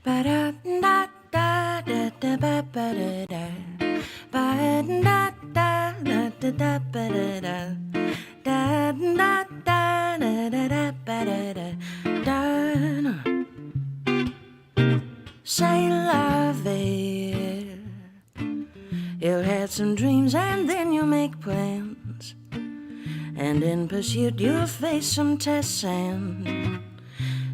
Ba da da da da da ba ba da da. Ba da da da da da ba da da. Da da da da da da ba da da. Da. Say la vie. You had some dreams and then you make plans, and in pursuit you'll face some tests, and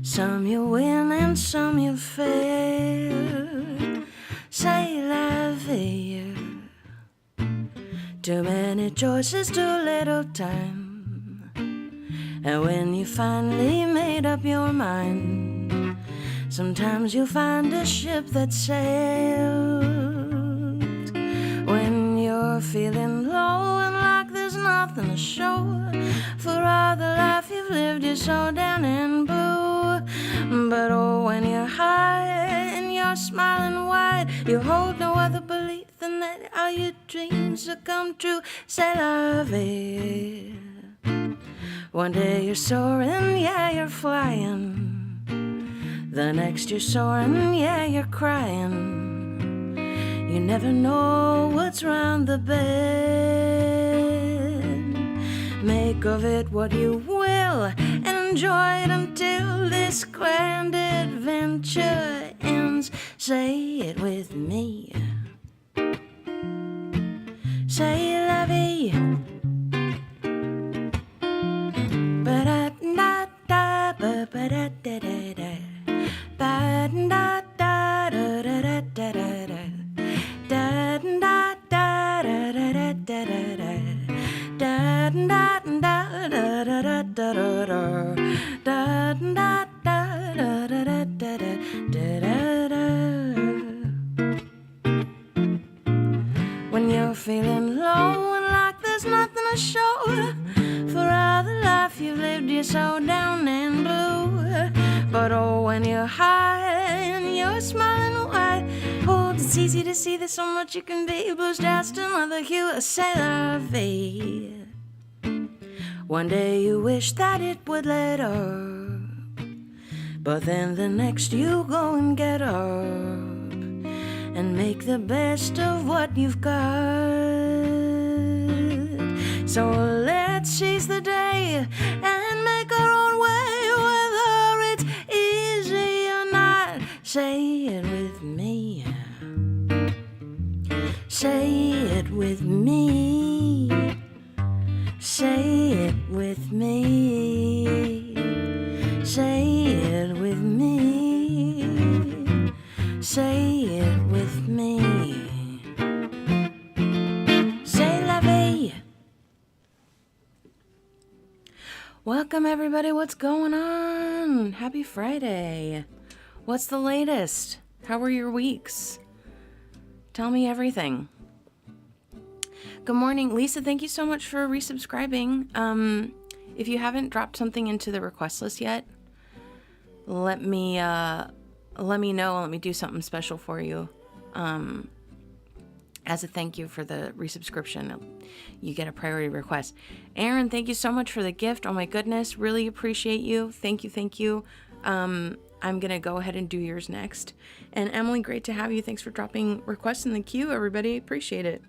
some you win and some you fail. Say la vie. Too many choices, too little time. And when you finally made up your mind, sometimes you'll find a ship that sails. When you're feeling low and like there's nothing to show for all the life you've lived, you're so down and blue. But oh, when you're high and you're smiling wide, you hold no other belief than that all your dreams will come true. C'est la vie. One day you're soaring, yeah, you're flying. The next you're soaring, yeah, you're crying. You never know what's round the bend. Make of it what you will and enjoy it until this grand adventure ends. Say it with me. Say la vie. Ba-da-da-da, ba-ba-da-da-da-da. Ba-da-da-da-da-da-da-da. When you're feeling low and like there's nothing to show for all the life you've lived, you're so down and blue. But oh, when you're high and you're smiling wide, oh, it's easy to see there's so much you can be. Blue's just another hue. C'est la vie. One day you wish that it would let up, but then the next you go and get up and make the best of what you've got. So let's seize the day and make our own way, whether it's easy or not. Say it with me. Say it with me. Say it with me. Say it with me. Say it with me. C'est la vie. Welcome everybody, what's going on? Happy Friday. What's the latest? How were your weeks? Tell me everything. Good morning, Lisa. Thank you so much for resubscribing. If you haven't dropped something into the request list yet, let me know. Let me do something special for you. As a thank you for the resubscription, you get a priority request. Aaron, thank you so much for the gift. Oh my goodness, really appreciate you. Thank you, thank you. I'm gonna go ahead and do yours next. And Emily, great to have you. Thanks for dropping requests in the queue, everybody. Appreciate it.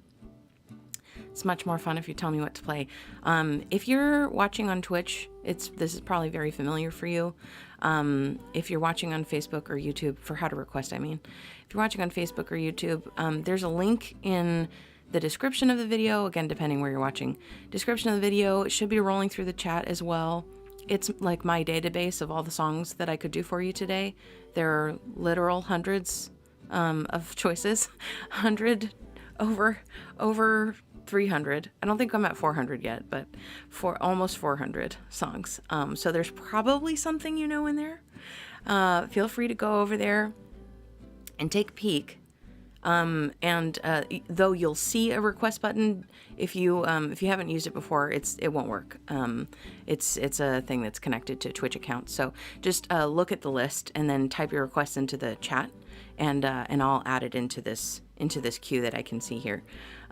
It's much more fun if you tell me what to play. If you're watching on Twitch, this is probably very familiar for you. If you're watching on Facebook or YouTube, for how to request, I mean. If you're watching on Facebook or YouTube, there's a link in the description of the video, again, depending where you're watching. Description of the video, it should be rolling through the chat as well. It's like my database of all the songs that I could do for you today. There are literal hundreds of choices. 100 over 300. I don't think I'm at 400 yet, but for almost 400 songs. So there's probably something you know in there. Feel free to go over there and take a peek. Though you'll see a request button, if you haven't used it before, it won't work. It's a thing that's connected to Twitch account. So just look at the list and then type your request into the chat, and I'll add it into this queue that I can see here.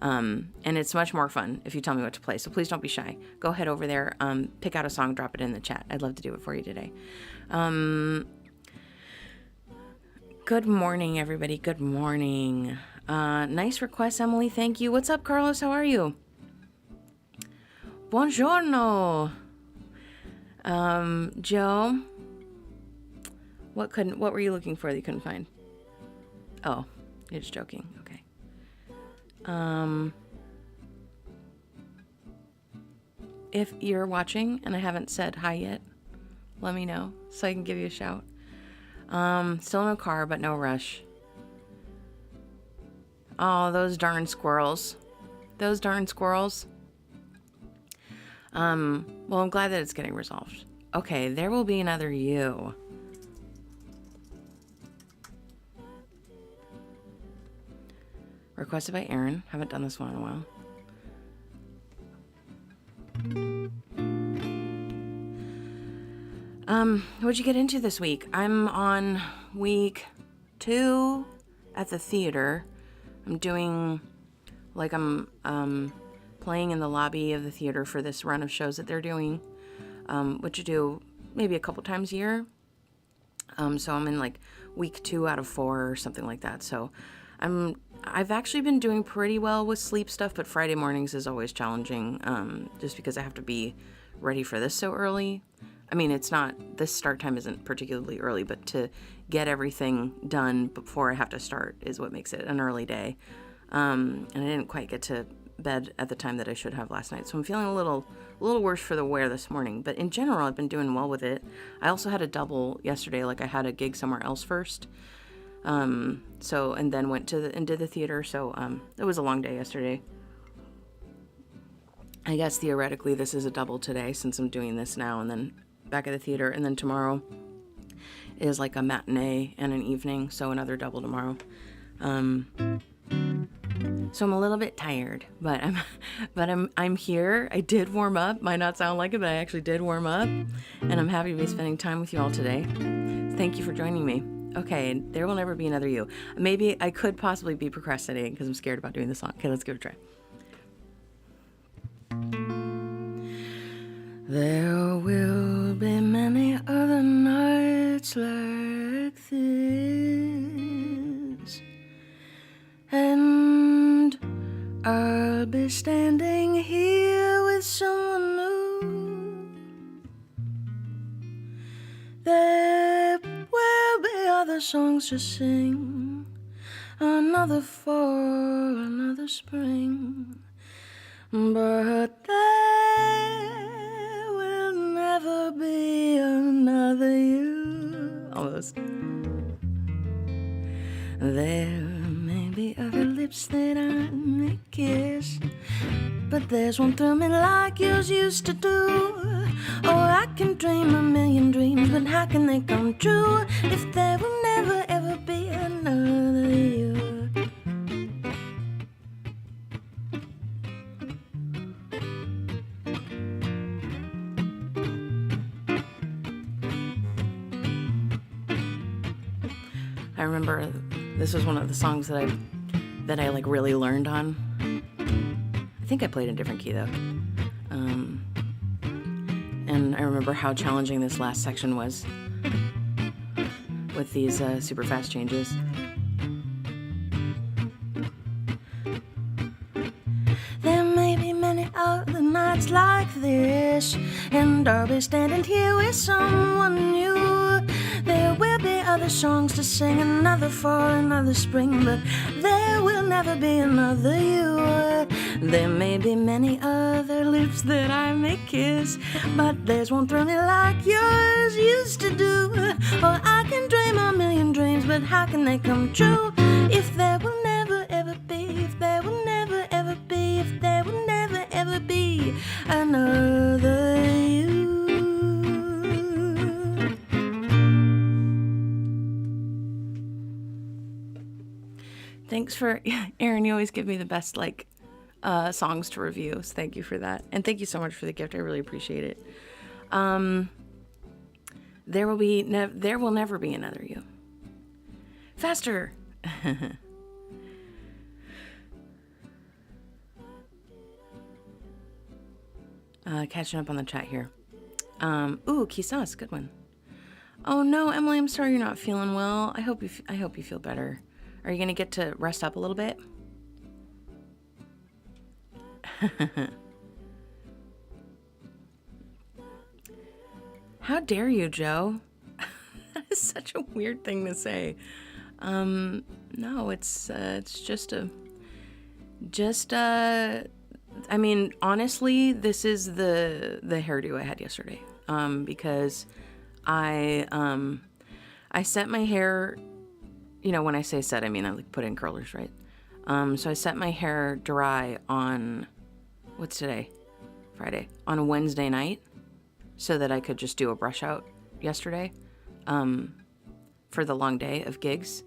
And it's much more fun if you tell me what to play. So please don't be shy. Go head over there, pick out a song, drop it in the chat. I'd love to do it for you today. Good morning, everybody. Good morning. Nice request, Emily. Thank you. What's up, Carlos? How are you? Buongiorno. Joe. What were you looking for that you couldn't find? Oh, you're just joking. Okay. If you're watching and I haven't said hi yet, let me know so I can give you a shout. Still no car, but no rush. Oh, those darn squirrels. Those darn squirrels. Well, I'm glad that it's getting resolved. Okay, there will be another you. Requested by Aaron. Haven't done this one in a while. What'd you get into this week? I'm on week 2 at the theater. I'm doing, like, I'm playing in the lobby of the theater for this run of shows that they're doing, which you do maybe a couple times a year. So I'm in like week 2 out of 4 or something like that. So I've actually been doing pretty well with sleep stuff, but Friday mornings is always challenging, just because I have to be ready for this so early. I mean, this start time isn't particularly early, but to get everything done before I have to start is what makes it an early day. And I didn't quite get to bed at the time that I should have last night, so I'm feeling a little worse for the wear this morning. But in general, I've been doing well with it. I also had a double yesterday, like I had a gig somewhere else first. And then went and did the theater. So it was a long day yesterday. I guess theoretically this is a double today since I'm doing this now and then back at the theater, and then tomorrow is like a matinee and an evening, so another double tomorrow. So I'm a little bit tired, but I'm here. I did warm up. Might not sound like it, but I actually did warm up, and I'm happy to be spending time with you all today. Thank you for joining me. Okay, there will never be another you. Maybe I could possibly be procrastinating because I'm scared about doing the song. Okay, let's give it a try. There will be many other nights like this, and I'll be standing here with someone new. There will be other songs to sing, another fall, another spring, but there will never be another you. Almost. There may be other lips that I may kiss, but there's one through me like yours used to do. Oh, I can dream a million dreams, but how can they come true if there will never ever be another you? I remember this was one of the songs that I like really learned on. I think I played in a different key though. And I remember how challenging this last section was with these super fast changes. There may be many other nights like this, and I'll be standing here with someone new. There will be other songs to sing, another fall, another spring, but there will never be another you. There may be many other lips that I may kiss, but there's one through me like yours used to do. Oh, I can dream a million dreams, but how can they come true if there will never ever be, if there will never ever be, if there will never ever be another you? Thanks for, Aaron, you always give me the best, like, songs to review, so thank you for that. And thank you so much for the gift. I really appreciate it. There will never be another you. Faster. Catching up on the chat here. Ooh, quizás, good one. Oh no, Emily, I'm sorry you're not feeling well. I hope you feel better. Are you gonna get to rest up a little bit? How dare you, Joe? That is such a weird thing to say. No, it's I mean, honestly, this is the hairdo I had yesterday. Because I set my hair, when I say set, I mean I like put in curlers, right? So I set my hair dry on, what's today? Friday. On a Wednesday night, so that I could just do a brush out yesterday, for the long day of gigs.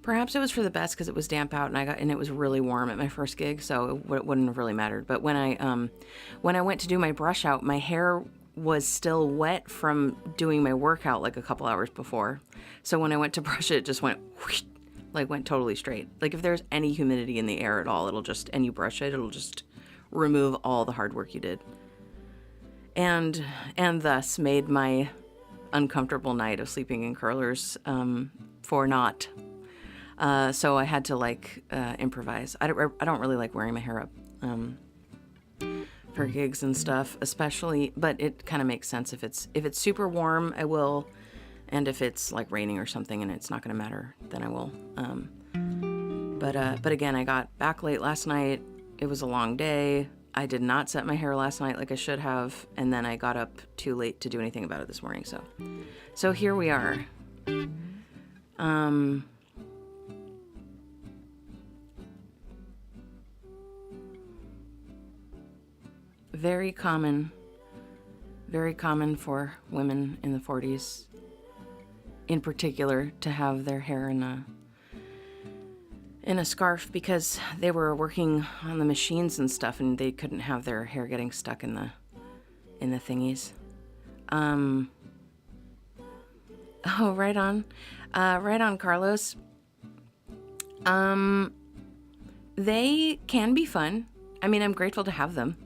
Perhaps it was for the best because it was damp out and it was really warm at my first gig, so it wouldn't have really mattered. But when I went to do my brush out, my hair was still wet from doing my workout like a couple hours before. So when I went to brush it, it just went whoosh, like went totally straight. Like if there's any humidity in the air at all, and you brush it, it'll just remove all the hard work you did. And thus made my uncomfortable night of sleeping in curlers for naught. So I had to improvise. I don't really like wearing my hair up for gigs and stuff, especially, but it kind of makes sense if it's super warm, I will, and if it's like raining or something and it's not going to matter, then I will. But again, I got back late last night. It was a long day. I did not set my hair last night like I should have, and then I got up too late to do anything about it this morning. So here we are. Very common for women in the 40s, in particular, to have their hair in a scarf because they were working on the machines and stuff, and they couldn't have their hair getting stuck in the thingies. Oh, right on, Carlos. They can be fun. I mean, I'm grateful to have them.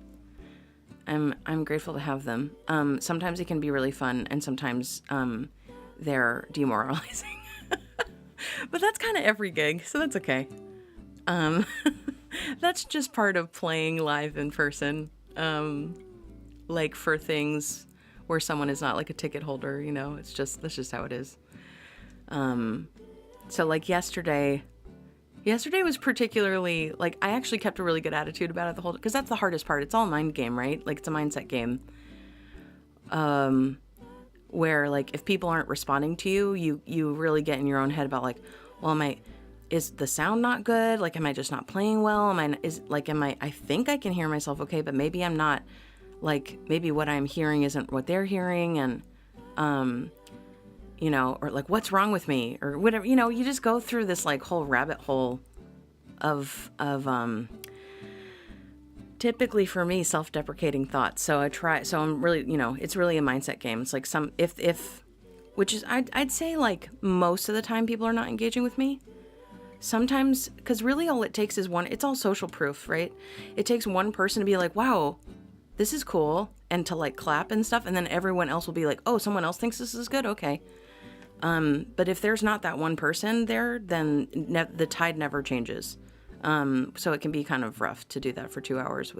I'm grateful to have them. Sometimes it can be really fun, and sometimes they're demoralizing. But that's kind of every gig, so that's okay. That's just part of playing live in person. Like for things where someone is not like a ticket holder, that's just how it is. So like yesterday was particularly, like, I actually kept a really good attitude about it the whole, because that's the hardest part. It's all a mind game, right? Like, it's a mindset game. Where, like, if people aren't responding to you, you really get in your own head about, like, well, is the sound not good? Like, am I just not playing well? I think I can hear myself okay, but maybe I'm not, like, maybe what I'm hearing isn't what they're hearing, and, or like, what's wrong with me, or whatever, you just go through this like whole rabbit hole of typically for me, self-deprecating thoughts. So I'm really, it's really a mindset game. It's like which is, I'd say like most of the time people are not engaging with me. Sometimes, because really all it takes is it's all social proof, right? It takes one person to be like, wow, this is cool, and to like clap and stuff, and then everyone else will be like, oh, someone else thinks this is good, okay. But if there's not that one person there, then the tide never changes. So it can be kind of rough to do that for 2 hours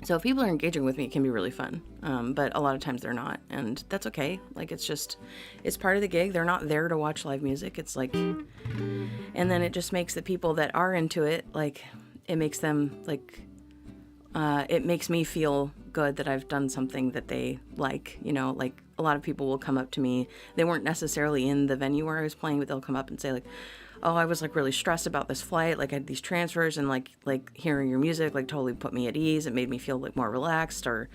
so if people are engaging with me, it can be really fun. But a lot of times they're not, and that's okay. Like, it's part of the gig. They're not there to watch live music. It's like, and then it just makes the people that are into it, like, it makes them like, it makes me feel good that I've done something that they like, like a lot of people will come up to me. They weren't necessarily in the venue where I was playing, but they'll come up and say like, oh, I was like really stressed about this flight. Like I had these transfers, and like hearing your music, like totally put me at ease. It made me feel like more relaxed, or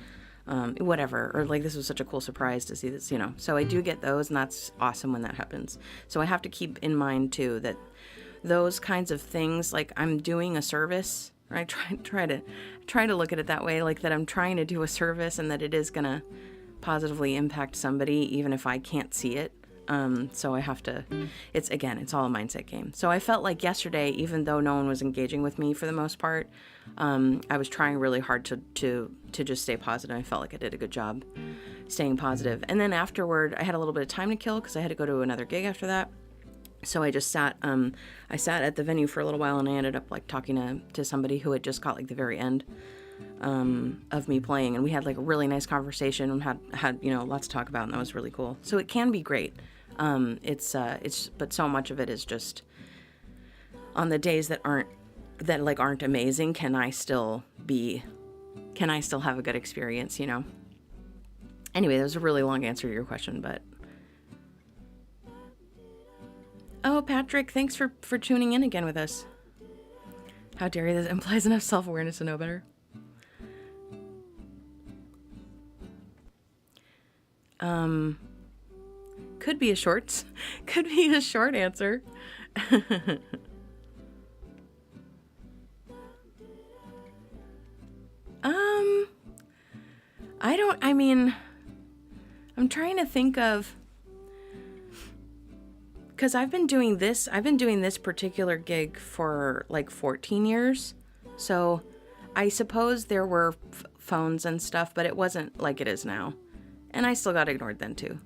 whatever. Or like, this was such a cool surprise to see this, So I do get those, and that's awesome when that happens. So I have to keep in mind too, that those kinds of things, like I'm doing a service, or I try to look at it that way, like that I'm trying to do a service, and that it is gonna positively impact somebody, even if I can't see it. So I have to, it's all a mindset game. So I felt like yesterday, even though no one was engaging with me for the most part, I was trying really hard to just stay positive. I felt like I did a good job staying positive. And then afterward, I had a little bit of time to kill because I had to go to another gig after that. So I just sat at the venue for a little while, and I ended up like talking to somebody who had just got like the very end of me playing, and we had like a really nice conversation and had lots to talk about, and that was really cool. So it can be great. But so much of it is just on the days that aren't amazing, can I still have a good experience, Anyway, that was a really long answer to your question, but oh, Patrick, thanks for tuning in again with us. How dare you, this implies enough self-awareness to know better. Could be a short answer. I'm trying to think of, because I've been doing this particular gig for like 14 years. So I suppose there were phones and stuff, but it wasn't like it is now. And I still got ignored then too.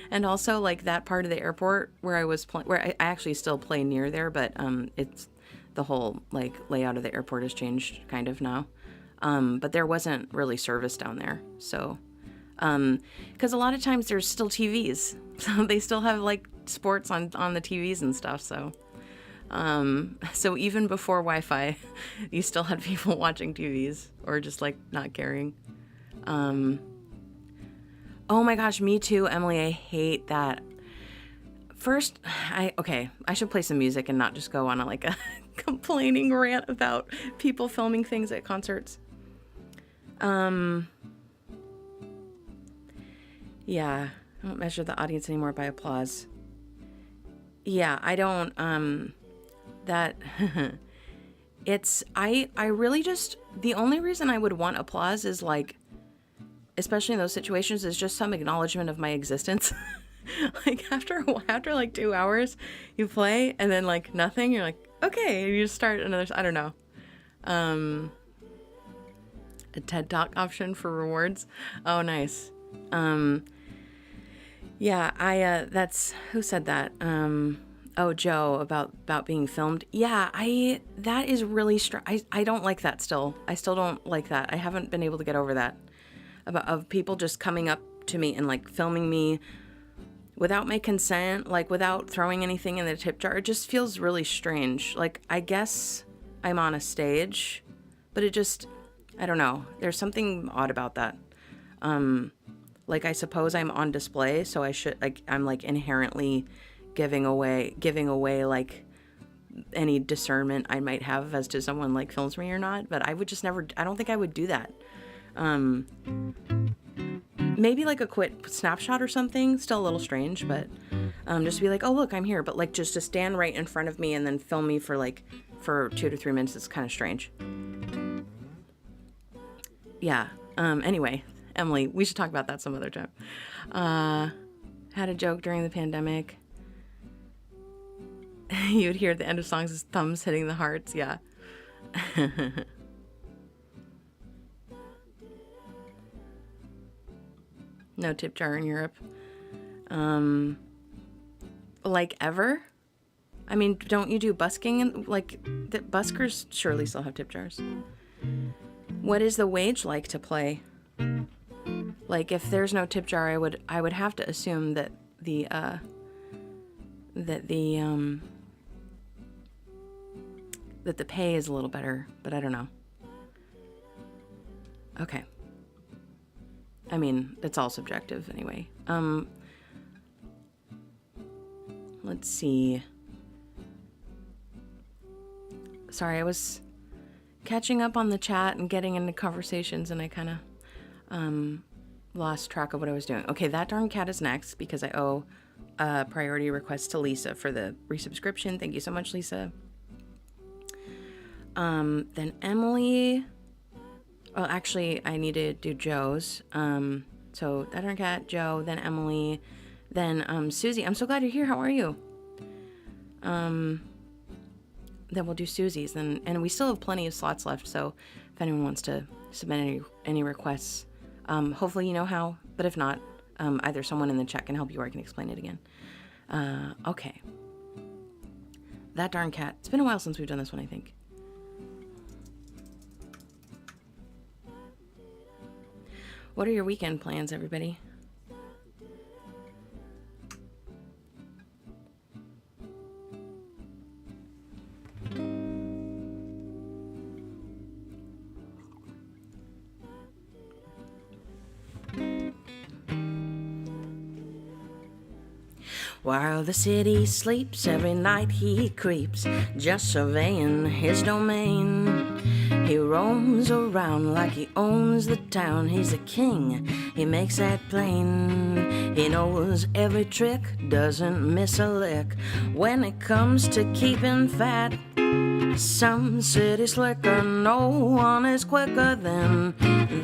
And also like that part of the airport where I was where I actually still play near there, but it's the whole like layout of the airport has changed kind of now. But there wasn't really service down there. So because a lot of times there's still TVs. So they still have like sports on the TVs and stuff. So so even before Wi-Fi, you still had people watching TVs or just like not caring. Oh my gosh, me too, Emily. I hate that. First, I should play some music and not just go on a complaining rant about people filming things at concerts. Yeah, I don't measure the audience anymore by applause. Yeah, I don't, that, I really just, the only reason I would want applause is like, especially in those situations, is just some acknowledgement of my existence. Like after like 2 hours you play and then like nothing, you're like, okay, and you just start another, I don't know. A TED Talk option for rewards. Oh, nice. Yeah, that's, who said that? Oh, Joe, about being filmed. Yeah, that is really, I don't like that still. I still don't like that. I haven't been able to get over that. Of people just coming up to me and like filming me without my consent, like without throwing anything in the tip jar. It just feels really strange. Like, I guess I'm on a stage, but it just, I don't know. There's something odd about that. Like, I suppose I'm on display, so I should, like, I'm like inherently giving away like any discernment I might have as to someone like films me or not. But I would just never, I don't think I would do that. Maybe like a quick snapshot or something, still a little strange, but just to be like, oh look, I'm here, but like just to stand right in front of me and then film me for 2 to 3 minutes is kind of strange. Yeah. Anyway, Emily, we should talk about that some other time. Had a joke during the pandemic. You would hear at the end of songs his thumbs hitting the hearts. Yeah. No tip jar in Europe. Like ever? I mean, don't you do busking? And like, the buskers surely still have tip jars. What is the wage like to play? Like, if there's no tip jar, I would have to assume that the pay is a little better, but I don't know. Okay. I mean, it's all subjective anyway. Let's see. Sorry, I was catching up on the chat and getting into conversations, and I kind of lost track of what I was doing. Okay, that darn cat is next because I owe a priority request to Lisa for the resubscription. Thank you so much, Lisa. Then Emily. Well, actually, I need to do Joe's. So that darn cat, Joe, then Emily, Then Susie, I'm so glad you're here. How are you? Then we'll do Susie's, and we still have plenty of slots left. So if anyone wants to submit any requests, hopefully you know how. But if not, either someone in the chat can help you, or I can explain it again. Okay. That darn cat. It's been a while since we've done this one, I think. What are your weekend plans, everybody? While the city sleeps, every night he creeps, just surveying his domain. He roams around like he owns the town. He's a king, he makes that plain. He knows every trick, doesn't miss a lick when it comes to keeping fat. Some city slicker, no one is quicker than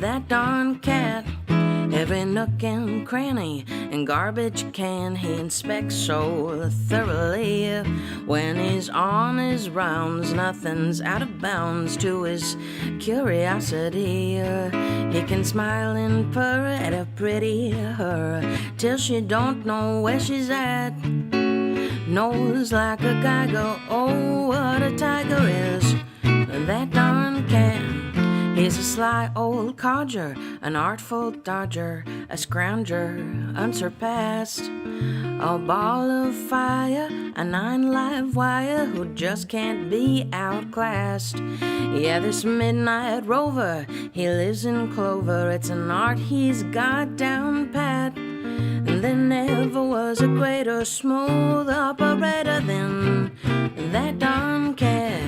that darn cat. Every nook and cranny and garbage can he inspects so thoroughly. When he's on his rounds, nothing's out of bounds to his curiosity. He can smile and purr at a pretty her till she don't know where she's at. Nose like a geiger, oh what a tiger is that darn cat. He's a sly old codger, an artful dodger, a scrounger unsurpassed. A ball of fire, a 9 live wire who just can't be outclassed. Yeah, this midnight rover, he lives in clover. It's an art he's got down pat. And there never was a greater smooth operator than that darn cat.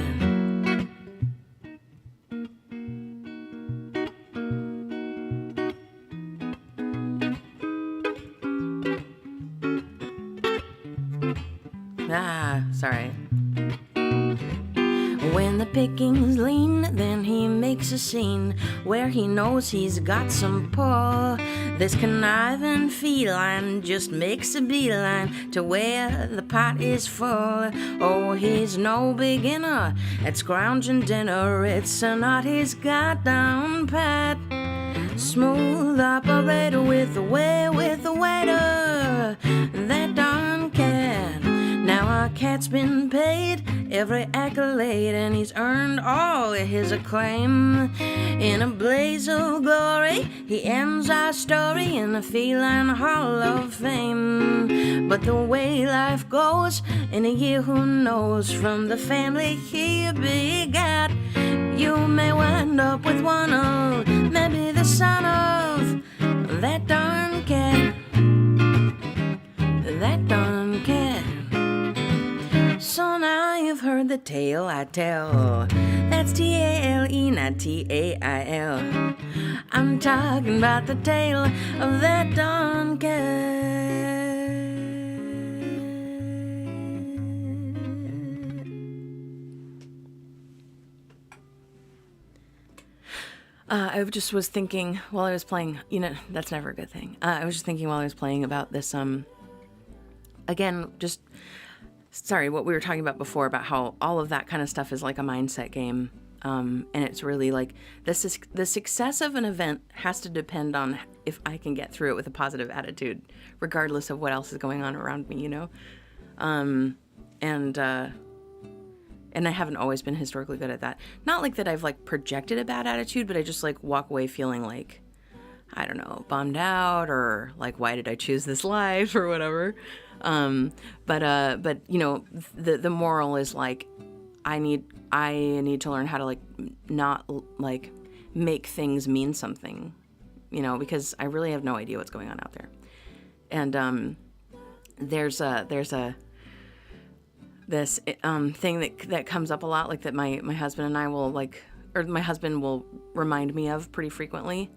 Sorry. When the pickings lean, then he makes a scene where he knows he's got some pull. This conniving feline just makes a beeline to where the pot is full. Oh, he's no beginner at scrounging dinner. It's an art he's got down pat. Smooth operator with the waiter. That darn cat. Now our cat's been paid every accolade, and he's earned all his acclaim. In a blaze of glory, he ends our story in the feline hall of fame. But the way life goes, in a year who knows, from the family he begat, you may wind up with one of, maybe the son of, that darn cat. That darn cat. So now you've heard the tale I tell. That's T-A-L-E, not T-A-I-L. I'm talking about the tale of that darn cat. I just was thinking while I was playing, that's never a good thing. I was just thinking while I was playing about this, again, just... Sorry, what we were talking about before about how all of that kind of stuff is like a mindset game. And it's really like the success of an event has to depend on if I can get through it with a positive attitude, regardless of what else is going on around me, And I haven't always been historically good at that. Not like that I've like projected a bad attitude, but I just like walk away feeling like, I don't know, bummed out or like, why did I choose this life or whatever. But the moral is like, I need to learn how to like, not like make things mean something, because I really have no idea what's going on out there. And, there's this thing that comes up a lot, like that my husband and I will like, or my husband will remind me of pretty frequently,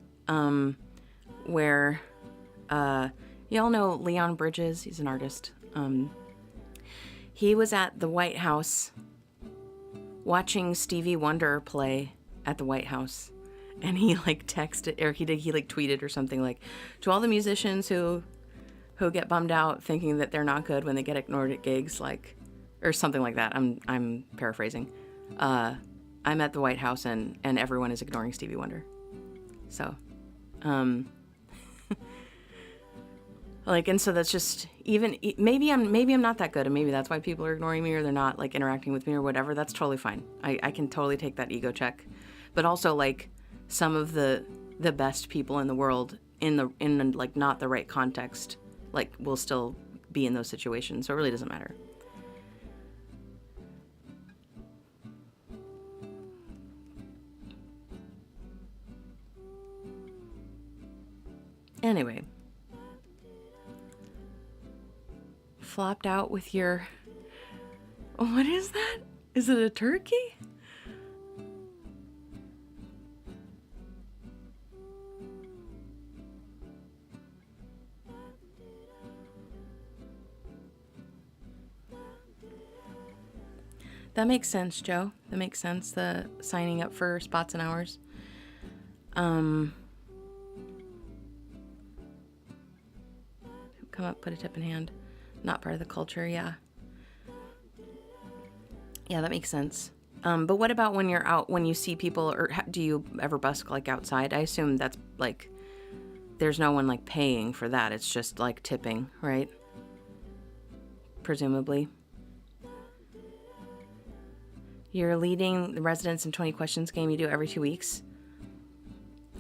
where, y'all know Leon Bridges. He's an artist. He was at the White House watching Stevie Wonder play at the White House. And he like texted, or he like tweeted or something like, to all the musicians who who get bummed out thinking that they're not good when they get ignored at gigs, like, or something like that. I'm paraphrasing. I'm at the White House and everyone is ignoring Stevie Wonder. So, like, and so that's just, even, maybe I'm not that good, and maybe that's why people are ignoring me, or they're not, like, interacting with me or whatever. That's totally fine. I can totally take that ego check. But also, like, some of the best people in the world, in like, not the right context, like, will still be in those situations. So it really doesn't matter. Anyway. Flopped out with your... What is that? Is it a turkey? That makes sense, Joe. That makes sense, the signing up for spots and hours. Come up, put a tip in hand. Not part of the culture, yeah. Yeah, that makes sense. But what about when you're out, when you see people, or do you ever busk, like, outside? I assume that's, like, there's no one, like, paying for that. It's just, like, tipping, right? Presumably. You're leading the residents in 20 questions game you do every 2 weeks.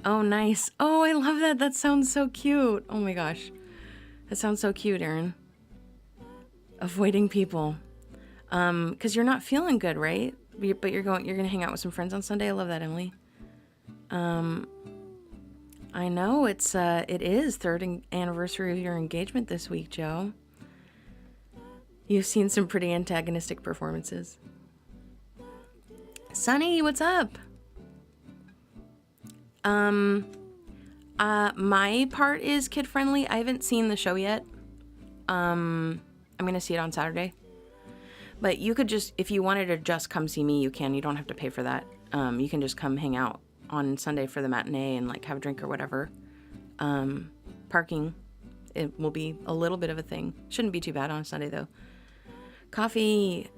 Oh, nice. Oh, I love that. That sounds so cute. Oh my gosh. That sounds so cute, Erin. Avoiding people. 'Cause you're not feeling good, right? But you're gonna hang out with some friends on Sunday. I love that, Emily. I know it is third anniversary of your engagement this week, Joe. You've seen some pretty antagonistic performances. Sunny, what's up? My part is kid friendly. I haven't seen the show yet. I'm gonna see it on Saturday. But you could just, if you wanted to just come see me, you can. You don't have to pay for that. You can just come hang out on Sunday for the matinee and, like, have a drink or whatever. Parking, it will be a little bit of a thing. Shouldn't be too bad on a Sunday though. Coffee.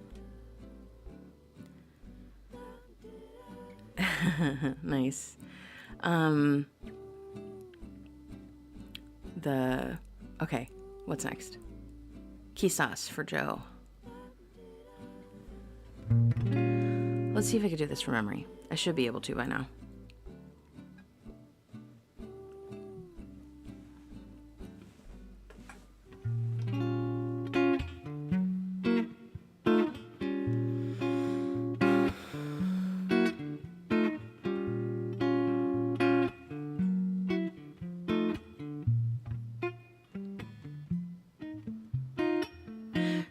Nice. Okay, what's next? Quizás for Joe. Let's see if I can do this from memory. I should be able to by now.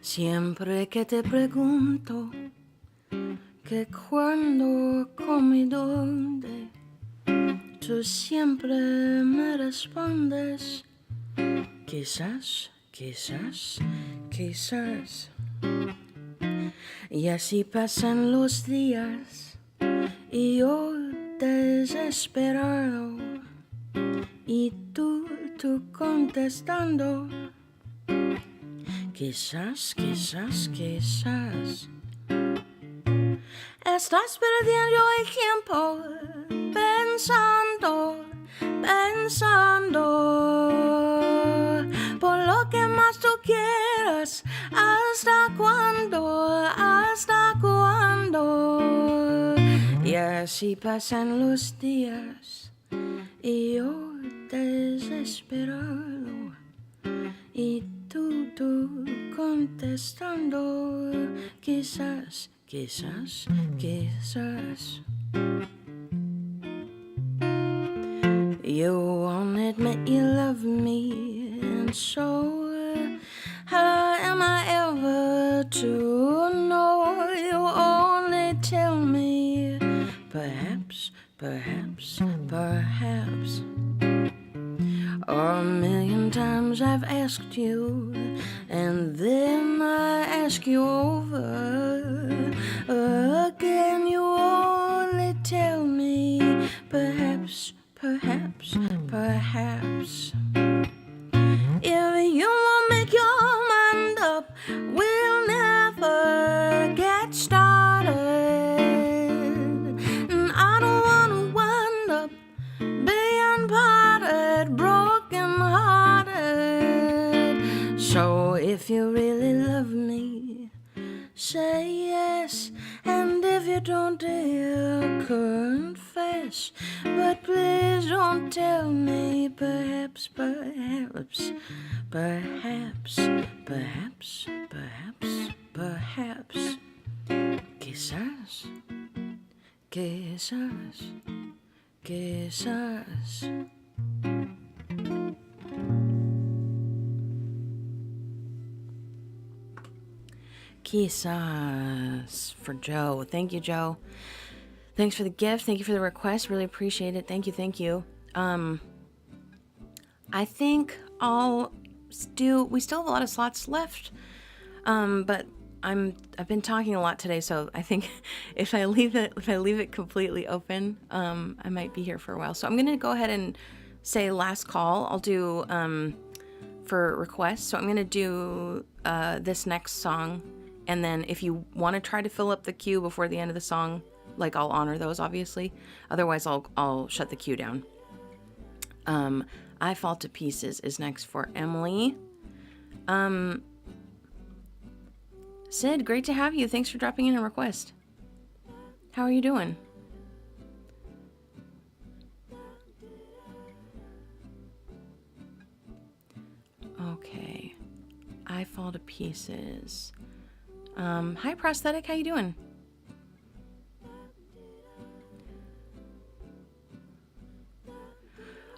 Siempre que te pregunto que cuándo, cómo y dónde, tú siempre me respondes quizás, quizás, quizás. Y así pasan los días y yo desesperado y tú contestando quizás, quizás, quizás. Estás perdiendo el tiempo pensando, pensando por lo que más tú quieras. ¿Hasta cuándo? ¿Hasta cuándo? Y así pasan los días y yo desesperado y tú contestando quizás, quizás, quizás. You won't admit you love me, and so how am I ever to know? You only tell me perhaps, perhaps, perhaps. A million times I've asked you, and then I ask you over again. You only tell me perhaps, perhaps, perhaps. If you really love me, say yes. And if you don't dare confess, but please don't tell me. Perhaps, perhaps, perhaps, perhaps, perhaps, perhaps. Quizás, quizás, quizás. Quizás for Joe. Thank you, Joe. Thanks for the gift. Thank you for the request. Really appreciate it. Thank you. Thank you. I think we still have a lot of slots left. But I've been talking a lot today, so I think if I leave it completely open, I might be here for a while. So I'm gonna go ahead and say last call. I'll do for requests. So I'm gonna do this next song, and then if you want to try to fill up the queue before the end of the song, like, I'll honor those, obviously. Otherwise, I'll shut the queue down. I Fall to Pieces is next for Emily. Sid, great to have you. Thanks for dropping in a request. How are you doing? Okay. I Fall to Pieces. Hi, Prosthetic. How you doing?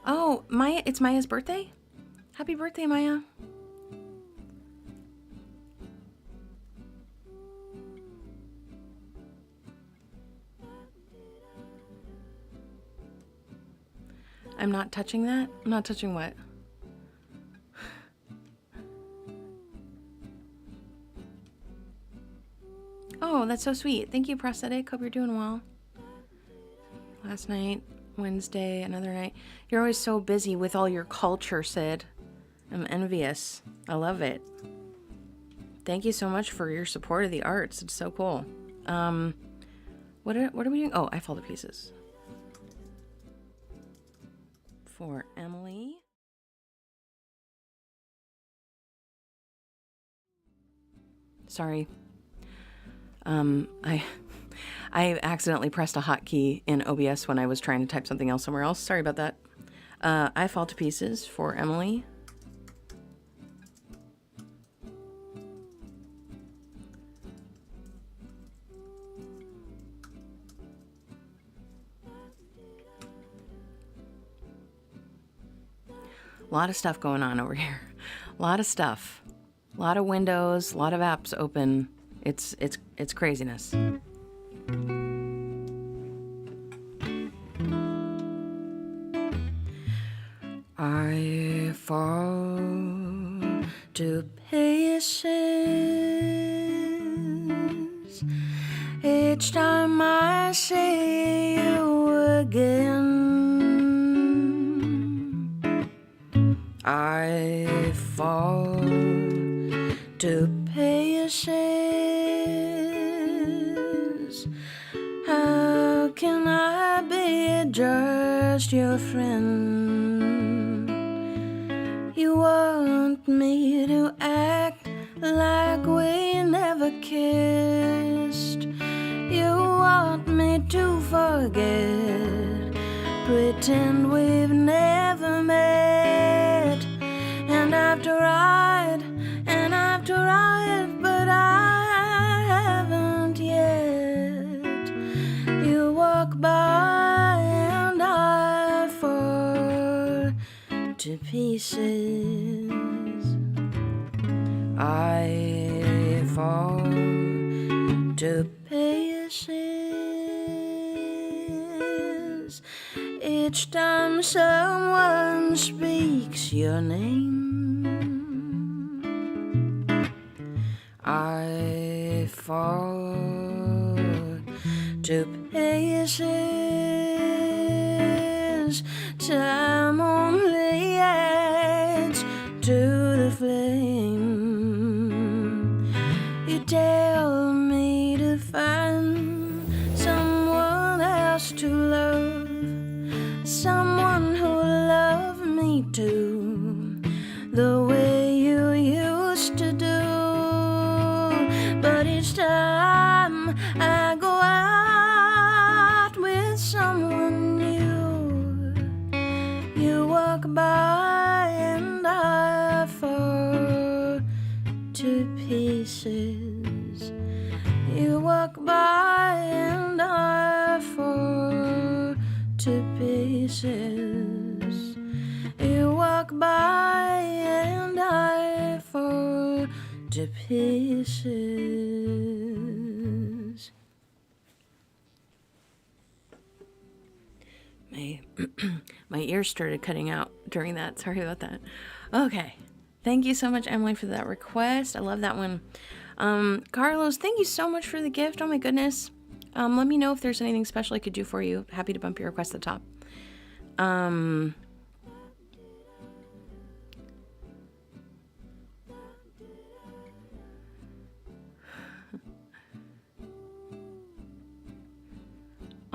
Oh, Maya, it's Maya's birthday? Happy birthday, Maya. I'm not touching that? I'm not touching what? Oh, that's so sweet. Thank you, Prosthetic. Hope you're doing well. Last night, Wednesday, another night. You're always so busy with all your culture, Sid. I'm envious. I love it. Thank you so much for your support of the arts. It's so cool. What are we doing? Oh, I Fall to Pieces. For Emily. Sorry. I accidentally pressed a hotkey in OBS when I was trying to type something else somewhere else. Sorry about that. I Fall to Pieces for Emily. A lot of stuff going on over here. A lot of stuff. A lot of windows, a lot of apps open. It's craziness. I fall to pieces each time I see you again. I fall to pieces. How can I be just your friend? You want me to act like we never kissed. You want me to forget, pretend we've never met. And I've tried, but I haven't yet. You walk by and I fall to pieces. I fall to pieces each time someone speaks your name. I fall to pieces. Time only adds to the flame. You tell me to find someone else to love, someone who loved me too, the way you used to do. But each time I go out with someone new, you walk by and I fall to pieces. You walk by and I fall to pieces. You walk by and I fall to pieces. My ears started cutting out during that. Sorry about that. Okay. Thank you so much, Emily, for that request. I love that one. Carlos, thank you so much for the gift. Oh my goodness. Let me know if there's anything special I could do for you. Happy to bump your request at the top.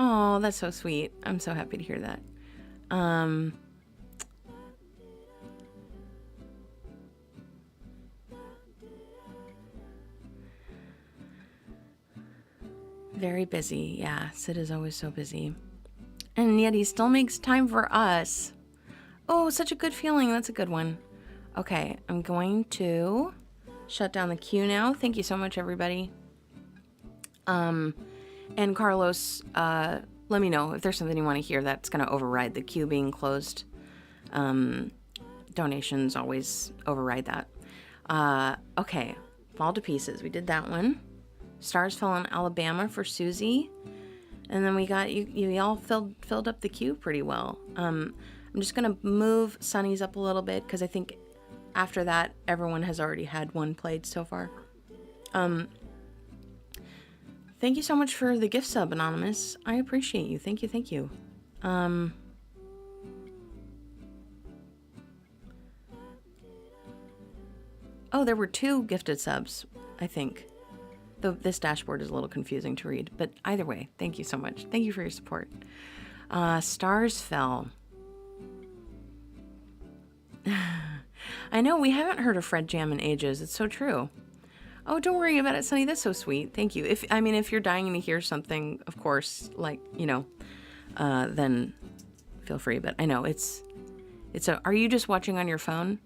Oh, that's so sweet. I'm so happy to hear that. Very busy. Yeah, Sid is always so busy. And yet he still makes time for us. Oh, such a good feeling. That's a good one. Okay, I'm going to shut down the queue now. Thank you so much, everybody. And Carlos, let me know if there's something you want to hear that's going to override the queue being closed. Donations always override that. Okay, Fall to Pieces. We did that one. Stars Fell in Alabama for Susie. And then we got, you all filled up the queue pretty well. I'm just going to move Sunny's up a little bit because I think after that, everyone has already had one played so far. Thank you so much for the gift sub, Anonymous. I appreciate you. Thank you, thank you. Oh, there were 2 gifted subs, I think. This dashboard is a little confusing to read, but either way, thank you so much. Thank you for your support. Stars Fell. I know, we haven't heard a Fred jam in ages. It's so true. Oh, don't worry about it, Sunny. That's so sweet. Thank you. If you're dying to hear something, of course, like, then feel free. But I know are you just watching on your phone?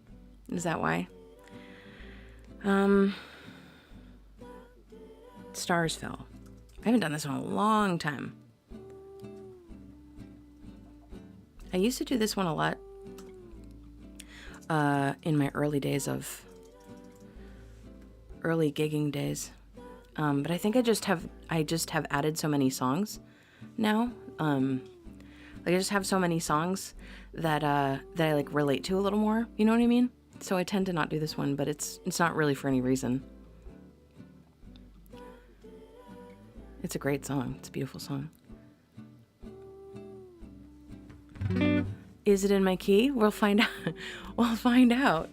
Is that why? Stars Fell. I haven't done this in a long time. I used to do this one a lot in my early gigging days. But I think I just have added so many songs now. I just have so many songs that I like relate to a little more. You know what I mean? So I tend to not do this one, but it's not really for any reason. It's a great song. It's a beautiful song. Is it in my key? We'll find out. We'll find out.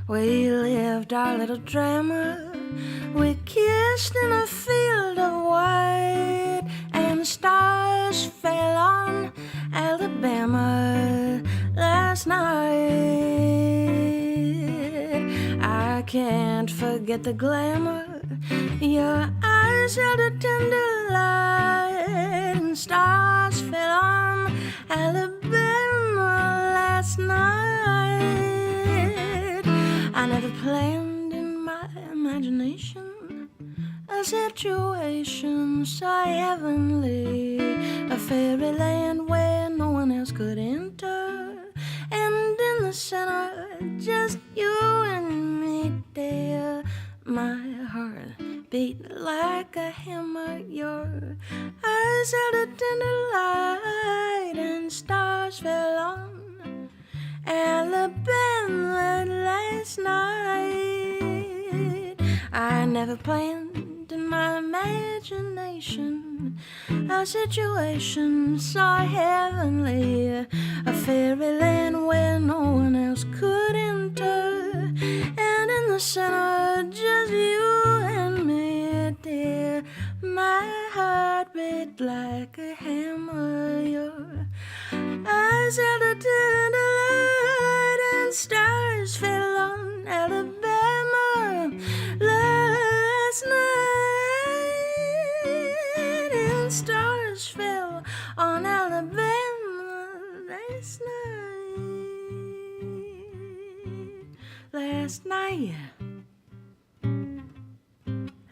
We lived our little drama. We kissed in a field of white, and the stars fell on Alabama last night. I can't forget the glamour. Your eyes held a tender light, and stars fell on Alabama last night. I never planned in my imagination a situation so heavenly, a fairyland where no one else could enter, and in the center, just you and me, dear. My heart beat like a hammer. Your eyes held a tender light, and stars fell on Alabama last night. I never planned in my imagination a situation so heavenly, a fairyland where no one else could enter, and in the center, just you and me, dear. My heart beat like a hammer. Your eyes held a tender light, and stars fell on Alabama last night. And stars fell on Alabama last night. Last night.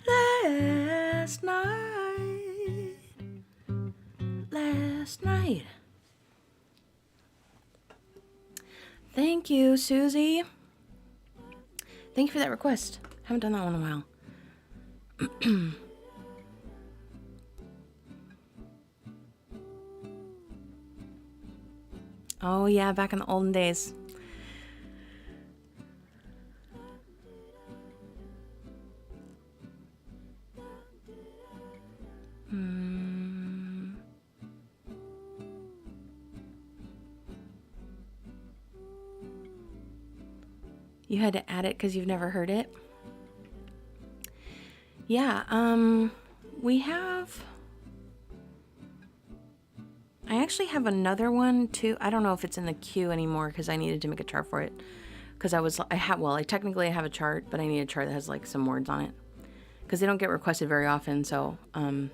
Last night. Last night. Thank you, Susie. Thank you for that request. Haven't done that one in a while. Oh yeah, back in the olden days. You had to add it because you've never heard it? Yeah, we have... I actually have another one too. I don't know if it's in the queue anymore because I needed to make a chart for it. Because technically I have a chart, but I need a chart that has like some words on it. Because they don't get requested very often, so I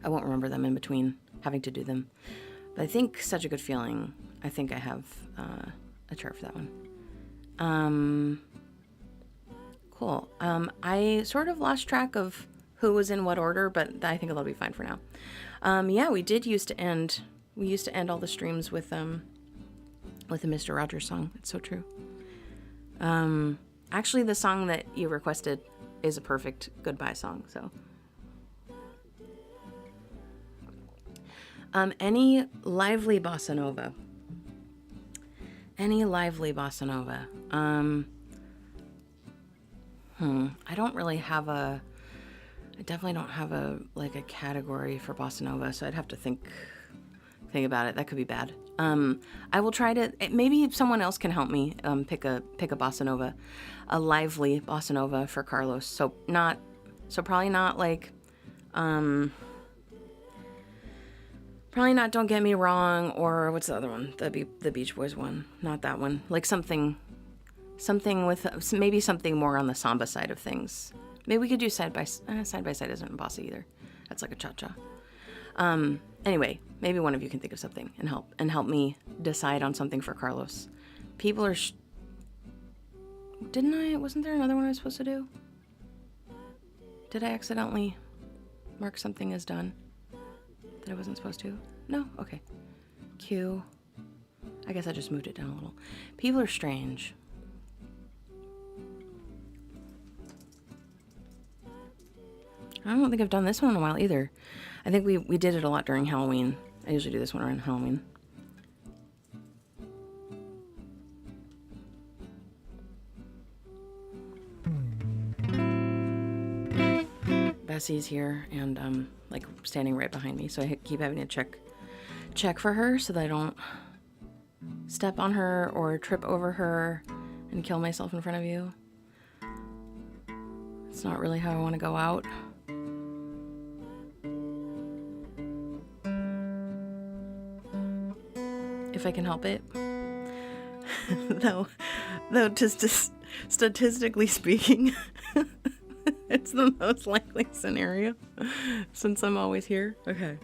won't remember them in between having to do them. But I think Such a Good Feeling, I think I have a chart for that one. Cool. I sort of lost track of who was in what order, but I think that'll be fine for now. Yeah, we used to end all the streams with a Mr. Rogers song. It's so true. Actually, the song that you requested is a perfect goodbye song, so. Any lively bossa nova? Any lively bossa nova? I don't really have I definitely don't have a category for bossa nova, so I'd have to think about it. That could be bad. I will try to, maybe someone else can help me pick a bossa nova, a lively bossa nova for Carlos. So probably not like, probably not Don't Get Me Wrong, or what's the other one? The Beach Boys one. Not that one. Like something with maybe something more on the samba side of things. Maybe we could do side by side isn't bossa either. That's like a cha-cha. Anyway, maybe one of you can think of something and help me decide on something for Carlos. People are wasn't there another one I was supposed to do? Did I accidentally mark something as done that I wasn't supposed to? No? Okay. Q. I guess I just moved it down a little. People are strange. I don't think I've done this one in a while either. I think we did it a lot during Halloween. I usually do this one around Halloween. Bessie's here and like standing right behind me, so I keep having to check for her so that I don't step on her or trip over her and kill myself in front of you. It's not really how I want to go out. If I can help it. though just statistically speaking, it's the most likely scenario since I'm always here. Okay.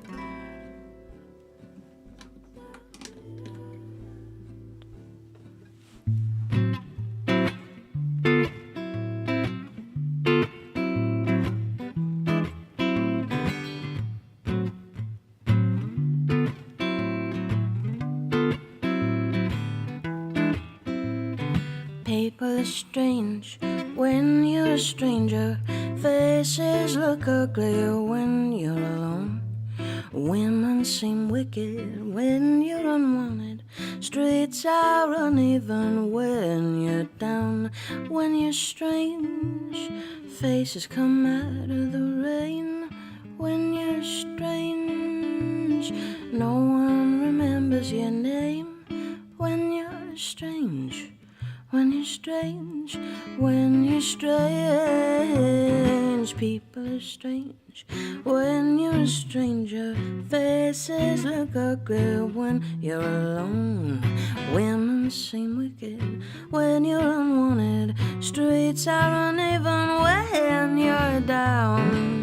People are strange when you're a stranger. Faces look ugly when you're alone. Women seem wicked when you're unwanted. Streets are uneven when you're down. When you're strange, faces come out of the rain. When you're strange, no one remembers your name. When you're you're strange, when you're strange, when you're strange. People are strange when you're a stranger. Faces look ugly when you're alone. Women seem wicked when you're unwanted. Streets are uneven when you're down.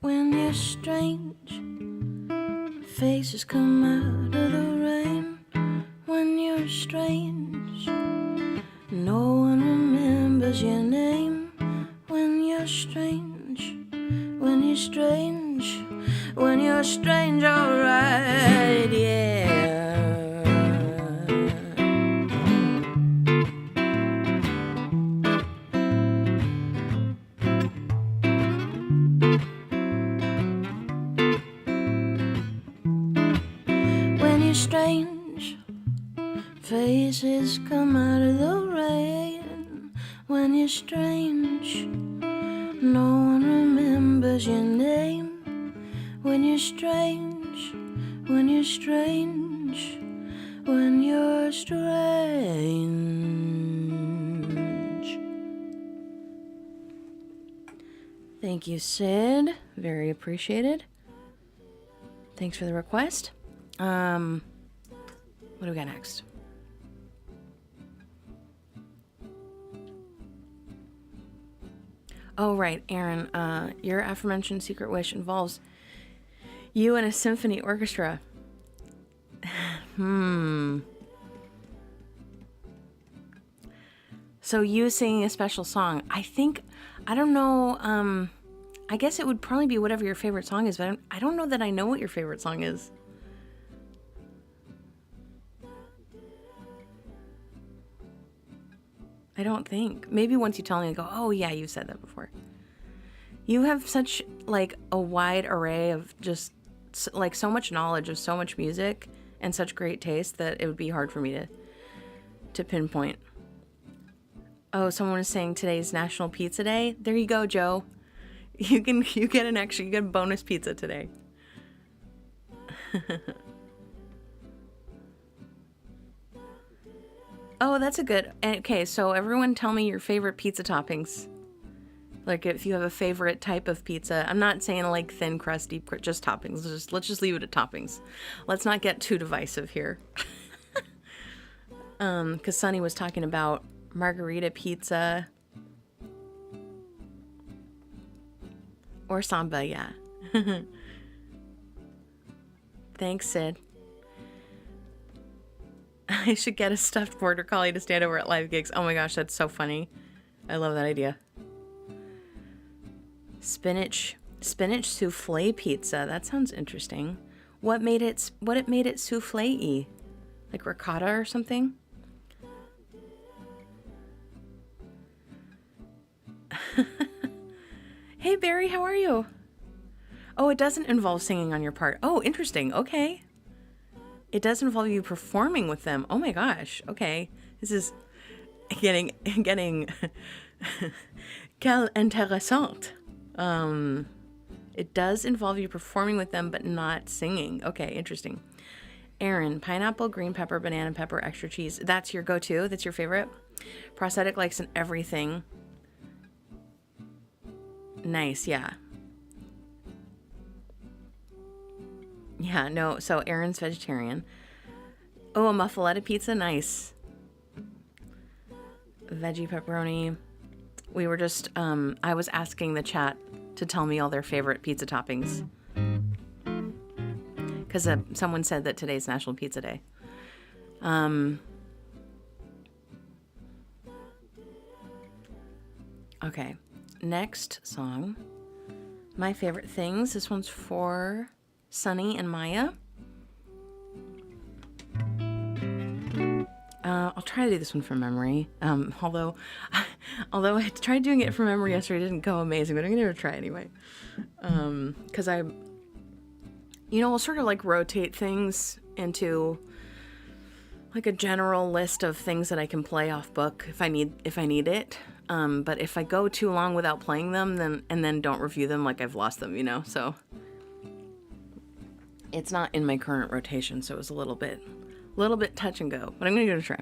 When you're strange, faces come out of the rain. When you're strange, no one remembers your name. When you're strange, when you're strange, when you're strange, alright, yeah. When you're strange, faces come out of the rain. When you're strange, no one remembers your name. When you're strange, when you're strange, when you're strange. Thank you, Sid. Very appreciated. Thanks for the request. What do we got next? Oh, right, Aaron. Your aforementioned secret wish involves you and a symphony orchestra. So you singing a special song. I don't know, I guess it would probably be whatever your favorite song is, but I don't know that I know what your favorite song is. I don't think. Maybe once you tell me, I go, oh yeah, you said that before. You have such, like, a wide array of just, like, so much knowledge of so much music and such great taste that it would be hard for me to pinpoint. Oh, someone is saying today's National Pizza Day. There you go, Joe. You get a bonus pizza today. Oh, that's a good. Okay, so everyone tell me your favorite pizza toppings. Like if you have a favorite type of pizza. I'm not saying like thin crust, deep crust, just toppings. Let's just leave it at toppings. Let's not get too divisive here. Because Sunny was talking about margarita pizza. Or samba, yeah. Thanks, Sid. I should get a stuffed border collie to stand over at live gigs. Oh my gosh, that's so funny. I love that idea. Spinach souffle pizza. That sounds interesting. What made it souffle-y? Like ricotta or something? Hey Barry, how are you? Oh, it doesn't involve singing on your part. Oh, interesting. Okay. It does involve you performing with them. Oh my gosh. Okay. This is getting quelle intéressant. It does involve you performing with them, but not singing. Okay, interesting. Aaron, pineapple, green pepper, banana pepper, extra cheese. That's your go-to? That's your favorite? Prosthetic likes an everything. Nice, yeah. Yeah, no, so Aaron's vegetarian. Oh, a muffaletta pizza? Nice. Veggie pepperoni. We were just, I was asking the chat to tell me all their favorite pizza toppings. Because someone said that today's National Pizza Day. Okay, next song. My favorite things. This one's for Sunny and Maya. I'll try to do this one from memory. Although I tried doing it from memory yesterday, it didn't go amazing, but I'm gonna try anyway. Because I'll sort of like rotate things into like a general list of things that I can play off book if I need it. But if I go too long without playing them, then don't review them, like I've lost them, you know. So it's not in my current rotation, so it was a little bit touch and go. But I'm gonna give it a try.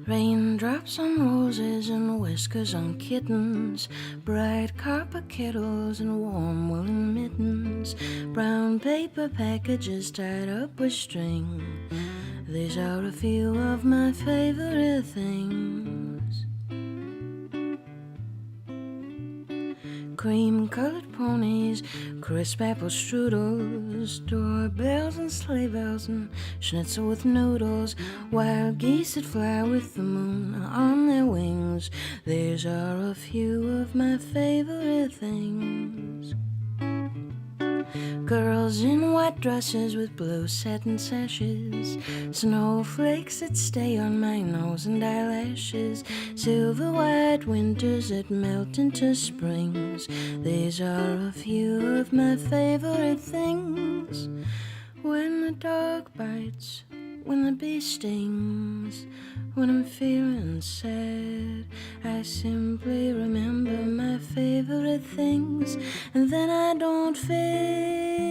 Raindrops on roses and whiskers on kittens, bright copper kettles and warm woolen mittens, brown paper packages tied up with string. These are a few of my favorite things. Cream-colored ponies, crisp apple strudels, doorbells and sleigh bells and schnitzel with noodles, wild geese that fly with the moon on their wings. These are a few of my favorite things. Girls in white dresses with blue satin sashes, snowflakes that stay on my nose and eyelashes, silver white winters that melt into springs. These are a few of my favorite things. When the dog bites, when the bee stings, when I'm feeling sad, I simply remember my favorite things, and then I don't feel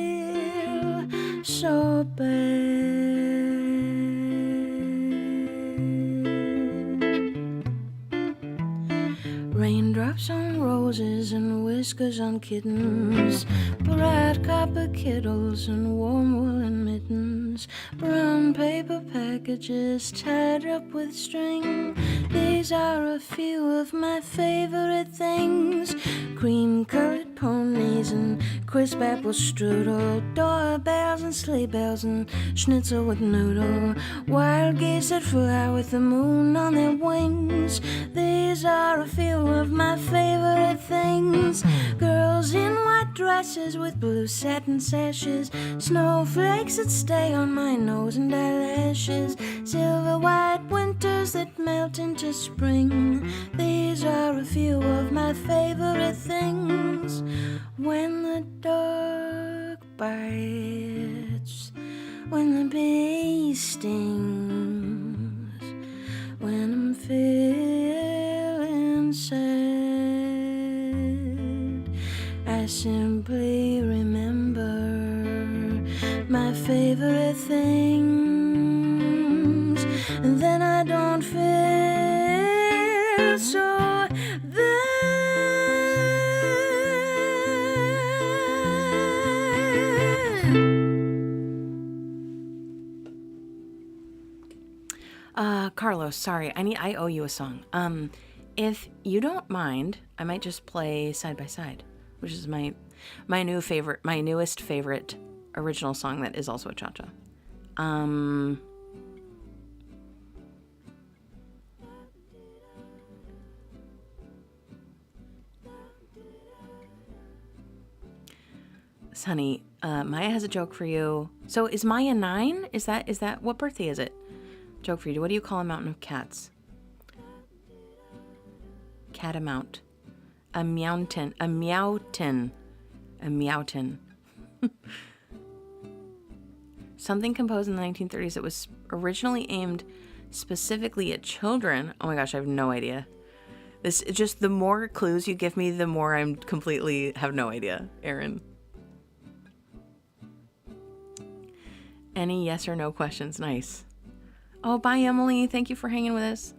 so bad. Raindrops on roses and whiskers on kittens, bright copper kettles and warm woolen mittens, brown paper packages tied up with string. These are a few of my favorite things. Cream-colored ponies and crisp apple strudel, doorbells and sleigh bells and schnitzel with noodle, wild geese that fly with the moon on their wings. These are a few of my favorite things. Girls in white dresses with blue satin sashes, snowflakes that stay on my nose and eyelashes, silver white winters that melt into spring. These are a few of my favorite things. When the dog bites, when the bee stings, when I'm feeling sad, I simply remember my favorite things, and then I don't feel so bad. Carlos, sorry, I owe you a song. If you don't mind, I might just play Side by Side, which is my newest favorite original song that is also a cha-cha. Sonny, Maya has a joke for you. So is Maya 9? Is that what birthday is it? Joke for you. What do you call a mountain of cats? Catamount. A mountain. A meowton. A meowton. Something composed in the 1930s that was originally aimed specifically at children. Oh my gosh, I have no idea. This just, the more clues you give me, the more I'm completely have no idea, Aaron. Any yes or no questions? Nice. Oh, bye, Emily. Thank you for hanging with us.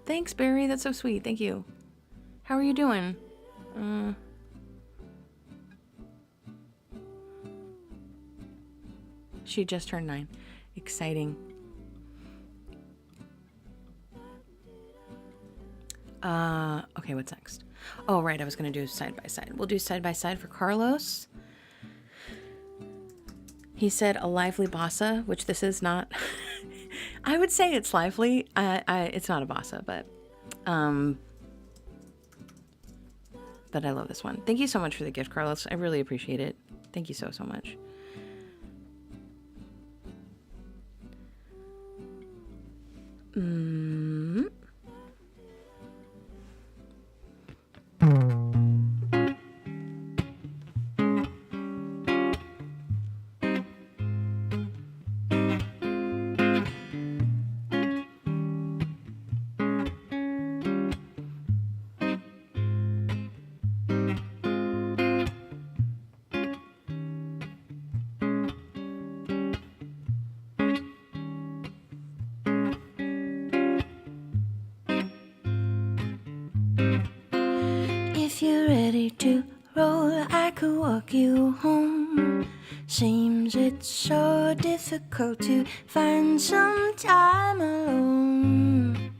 Thanks, Barry. That's so sweet. Thank you. How are you doing? She just turned 9. Exciting. Okay, what's next? Oh, right. I was going to do Side by Side. We'll do Side by Side for Carlos. He said a lively bossa, which this is not. I would say it's lively. It's not a bossa, but that I love this one. Thank you so much for the gift, Carlos. I really appreciate it. Thank you so much. If you're ready to roll, I could walk you home. Seems it's so difficult to find some time alone.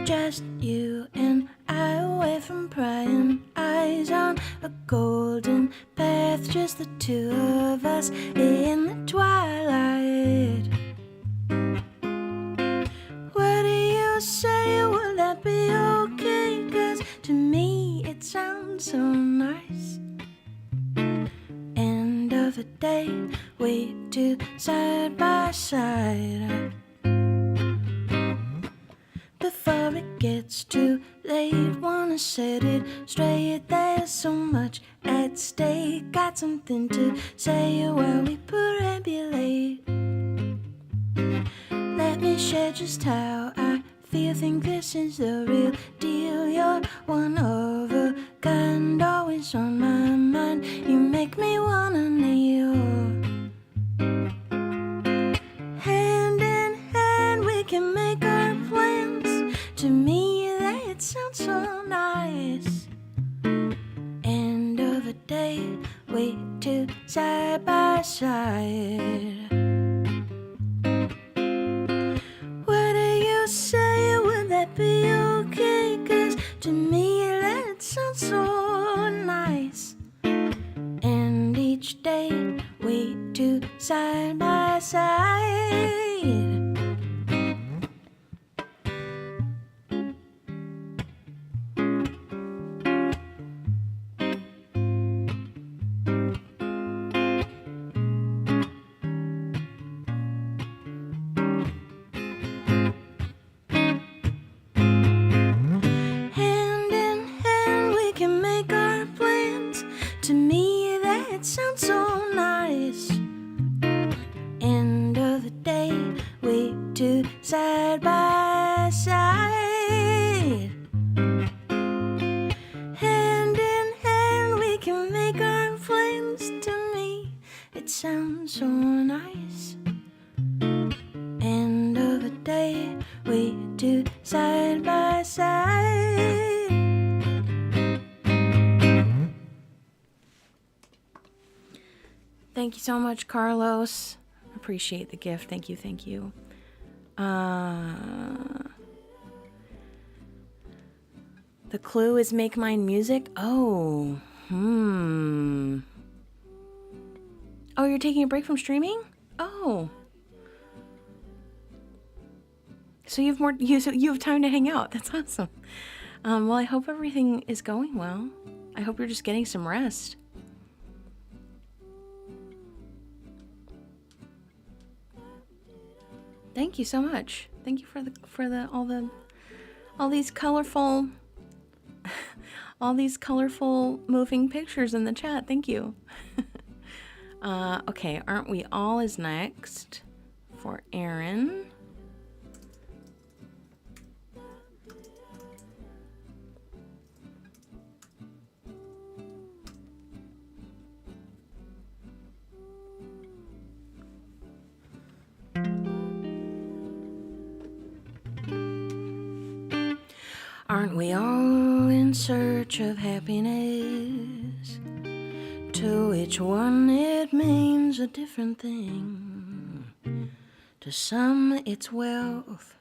Just you and I away from prying eyes on a golden path. Just the two of us in the twilight. What do you say? Will that be okay? 'Cause to me it sounds so nice. End of the day, we two side by side. Before it gets too late, wanna set it straight. There's so much at stake. Got something to say while we perambulate. Let me share just how I feel. Think this is the real deal. You're one of a kind, always on my mind. You make me wanna kneel. Hand in hand, we can make our plans. To me, that sounds so nice. End of the day, we two side by side. Say, would that be okay? 'Cause to me that sounds so nice. And each day we two side by side. Sounds so nice. End of the day, we two side by side. Hand in hand, we can make our plans. To me, it sounds so nice. End of the day, we two side by side. Thank you so much, Carlos. Appreciate the gift. Thank you, thank you. The clue is make mine music. Oh, Oh, you're taking a break from streaming? Oh. So you have time to hang out. That's awesome. Well, I hope everything is going well. I hope you're just getting some rest. Thank you so much. Thank you for all these colorful moving pictures in the chat. Thank you. Okay, Aren't We All is next for Aaron. Aren't we all in search of happiness? To each one it means a different thing. To some it's wealth,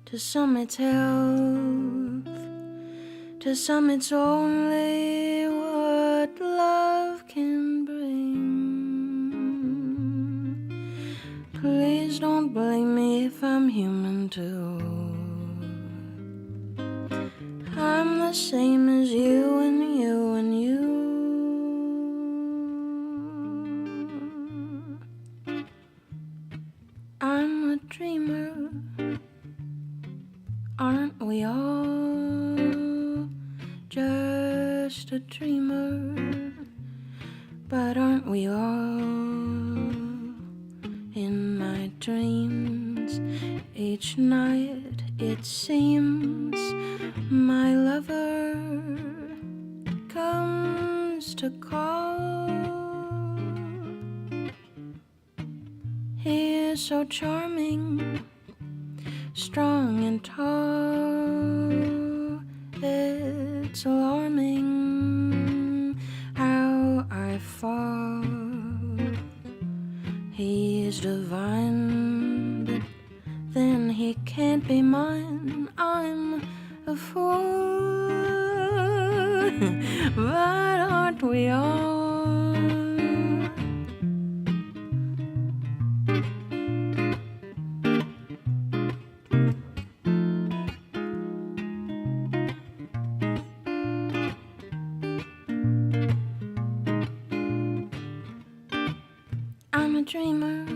to some it's health, to some it's only what love can bring. Please don't blame me if I'm human too. I'm the same as you and you and you. I'm a dreamer, aren't we all? Just a dreamer, but aren't we all? In my dreams, each night it seems my lover comes to call. He is so charming, strong and tall. It's alarming how I fall. He is divine, but then he can't be mine. I'm a fool, but aren't we all? I'm a dreamer,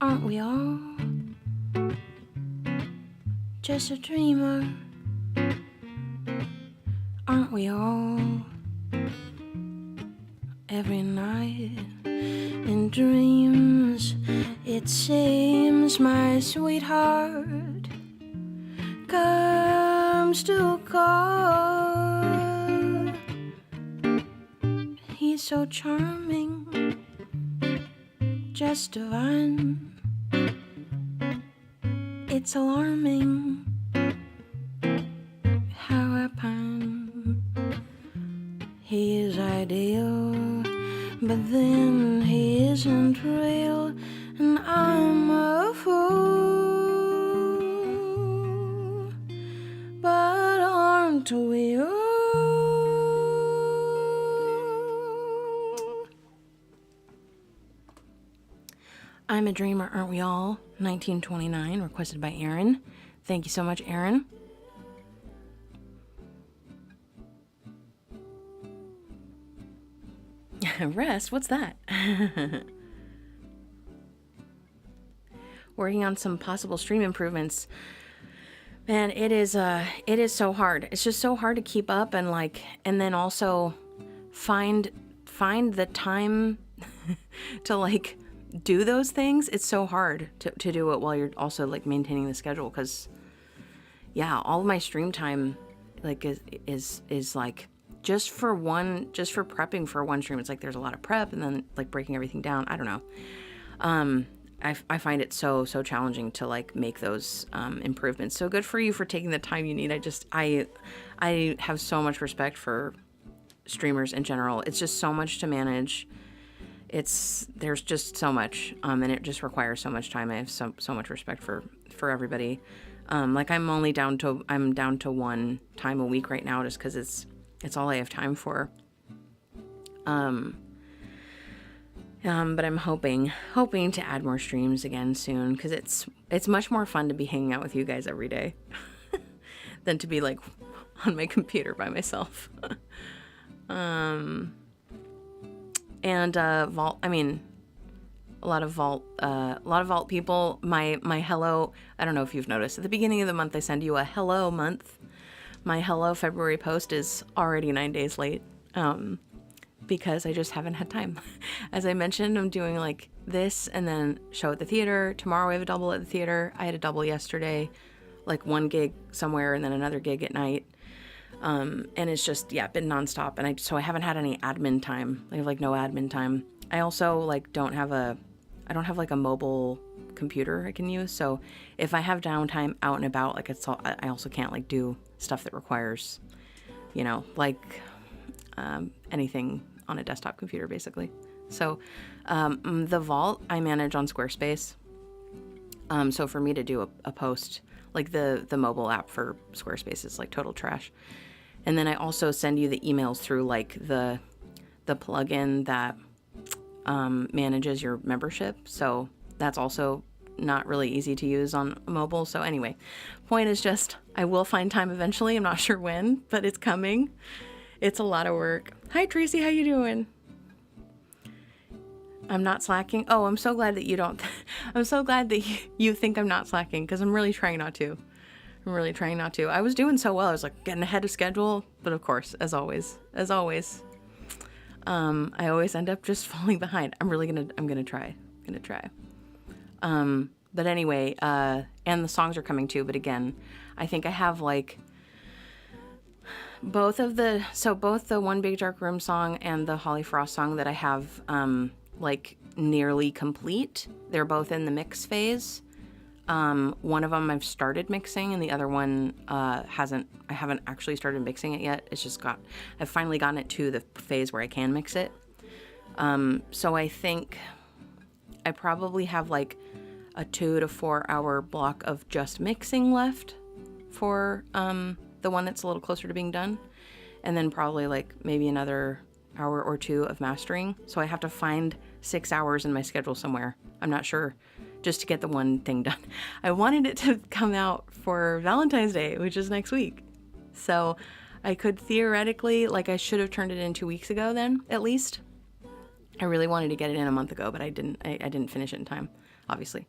aren't we all? Just a dreamer, aren't we all? Every night in dreams, it seems my sweetheart comes to call. He's so charming, just divine. It's alarming how I pine. He is ideal, but then he isn't real, and I'm a fool. But aren't we all? I'm a Dreamer, Aren't We All? 1929, requested by Aaron. Thank you so much, Aaron. Rest? What's that? Working on some possible stream improvements. Man, it is so hard. It's just so hard to keep up and then also find the time to do those things. It's so hard to do it while you're also maintaining the schedule, because all of my stream time is just for prepping for one stream. It's there's a lot of prep and then breaking everything down. I don't know. I find it so challenging to make those improvements. So good for you for taking the time you need. I have so much respect for streamers in general. It's just so much to manage. There's just so much, and it just requires so much time. I have so much respect for everybody. I'm down to one time a week right now, just because it's all I have time for. But I'm hoping to add more streams again soon, because it's much more fun to be hanging out with you guys every day than to be on my computer by myself. And Vault, I mean, a lot of Vault people, my hello, I don't know if you've noticed, at the beginning of the month I send you a hello month. My hello February post is already 9 days late, because I just haven't had time. As I mentioned, I'm doing this and then show at the theater. Tomorrow I have a double at the theater. I had a double yesterday, one gig somewhere and then another gig at night. And it's just, been nonstop. And I haven't had any admin time. I have no admin time. I also don't have a mobile computer I can use. So if I have downtime out and about, I also can't do stuff that requires, anything on a desktop computer basically. So, the Vault I manage on Squarespace. So for me to do a post, the mobile app for Squarespace is total trash. And then I also send you the emails through the plugin that manages your membership. So that's also not really easy to use on mobile. So anyway, point is just, I will find time eventually. I'm not sure when, but it's coming. It's a lot of work. Hi, Tracy. How you doing? I'm not slacking. Oh, I'm so glad that you don't. I'm so glad that you think I'm not slacking, because I'm really trying not to. I was doing so well. I was like getting ahead of schedule, but of course, as always, I always end up just falling behind. I'm gonna try. But anyway, and the songs are coming too. But again, I think I have like both the One Big Dark Room song and the Holly Frost song that I have, like nearly complete. They're both in the mix phase. One of them I've started mixing, and the other one I haven't actually started mixing it yet. I've finally gotten it to the phase where I can mix it. So I think I probably have like a 2 to 4 hour block of just mixing left for the one that's a little closer to being done, and then probably like maybe another hour or 2 of mastering. So I have to find 6 hours in my schedule somewhere. I'm not sure, just to get the one thing done. I wanted it to come out for Valentine's Day, which is next week. So I could theoretically, like I should have turned it in 2 weeks ago then, at least. I really wanted to get it in a month ago, but I didn't finish it in time, obviously.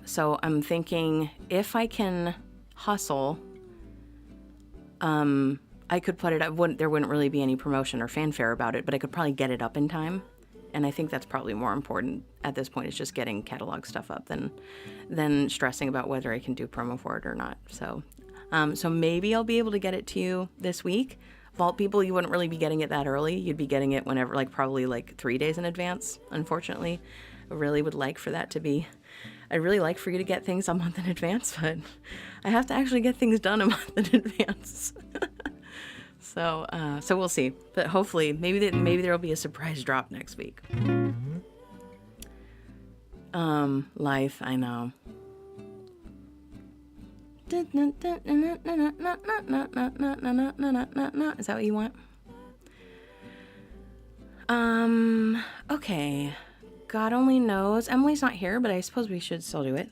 So I'm thinking if I can hustle, I could put it up. There wouldn't really be any promotion or fanfare about it, but I could probably get it up in time. And I think that's probably more important at this point, is just getting catalog stuff up than stressing about whether I can do promo for it or not. So maybe I'll be able to get it to you this week. Vault people, you wouldn't really be getting it that early. You'd be getting it whenever, like probably like 3 days in advance, unfortunately. I really would like for that to be, I'd really like for you to get things a month in advance, but I have to actually get things done a month in advance. So we'll see. But hopefully, maybe there'll be a surprise drop next week. Life, I know. Is that what you want? Okay. God only knows. Emily's not here, but I suppose we should still do it.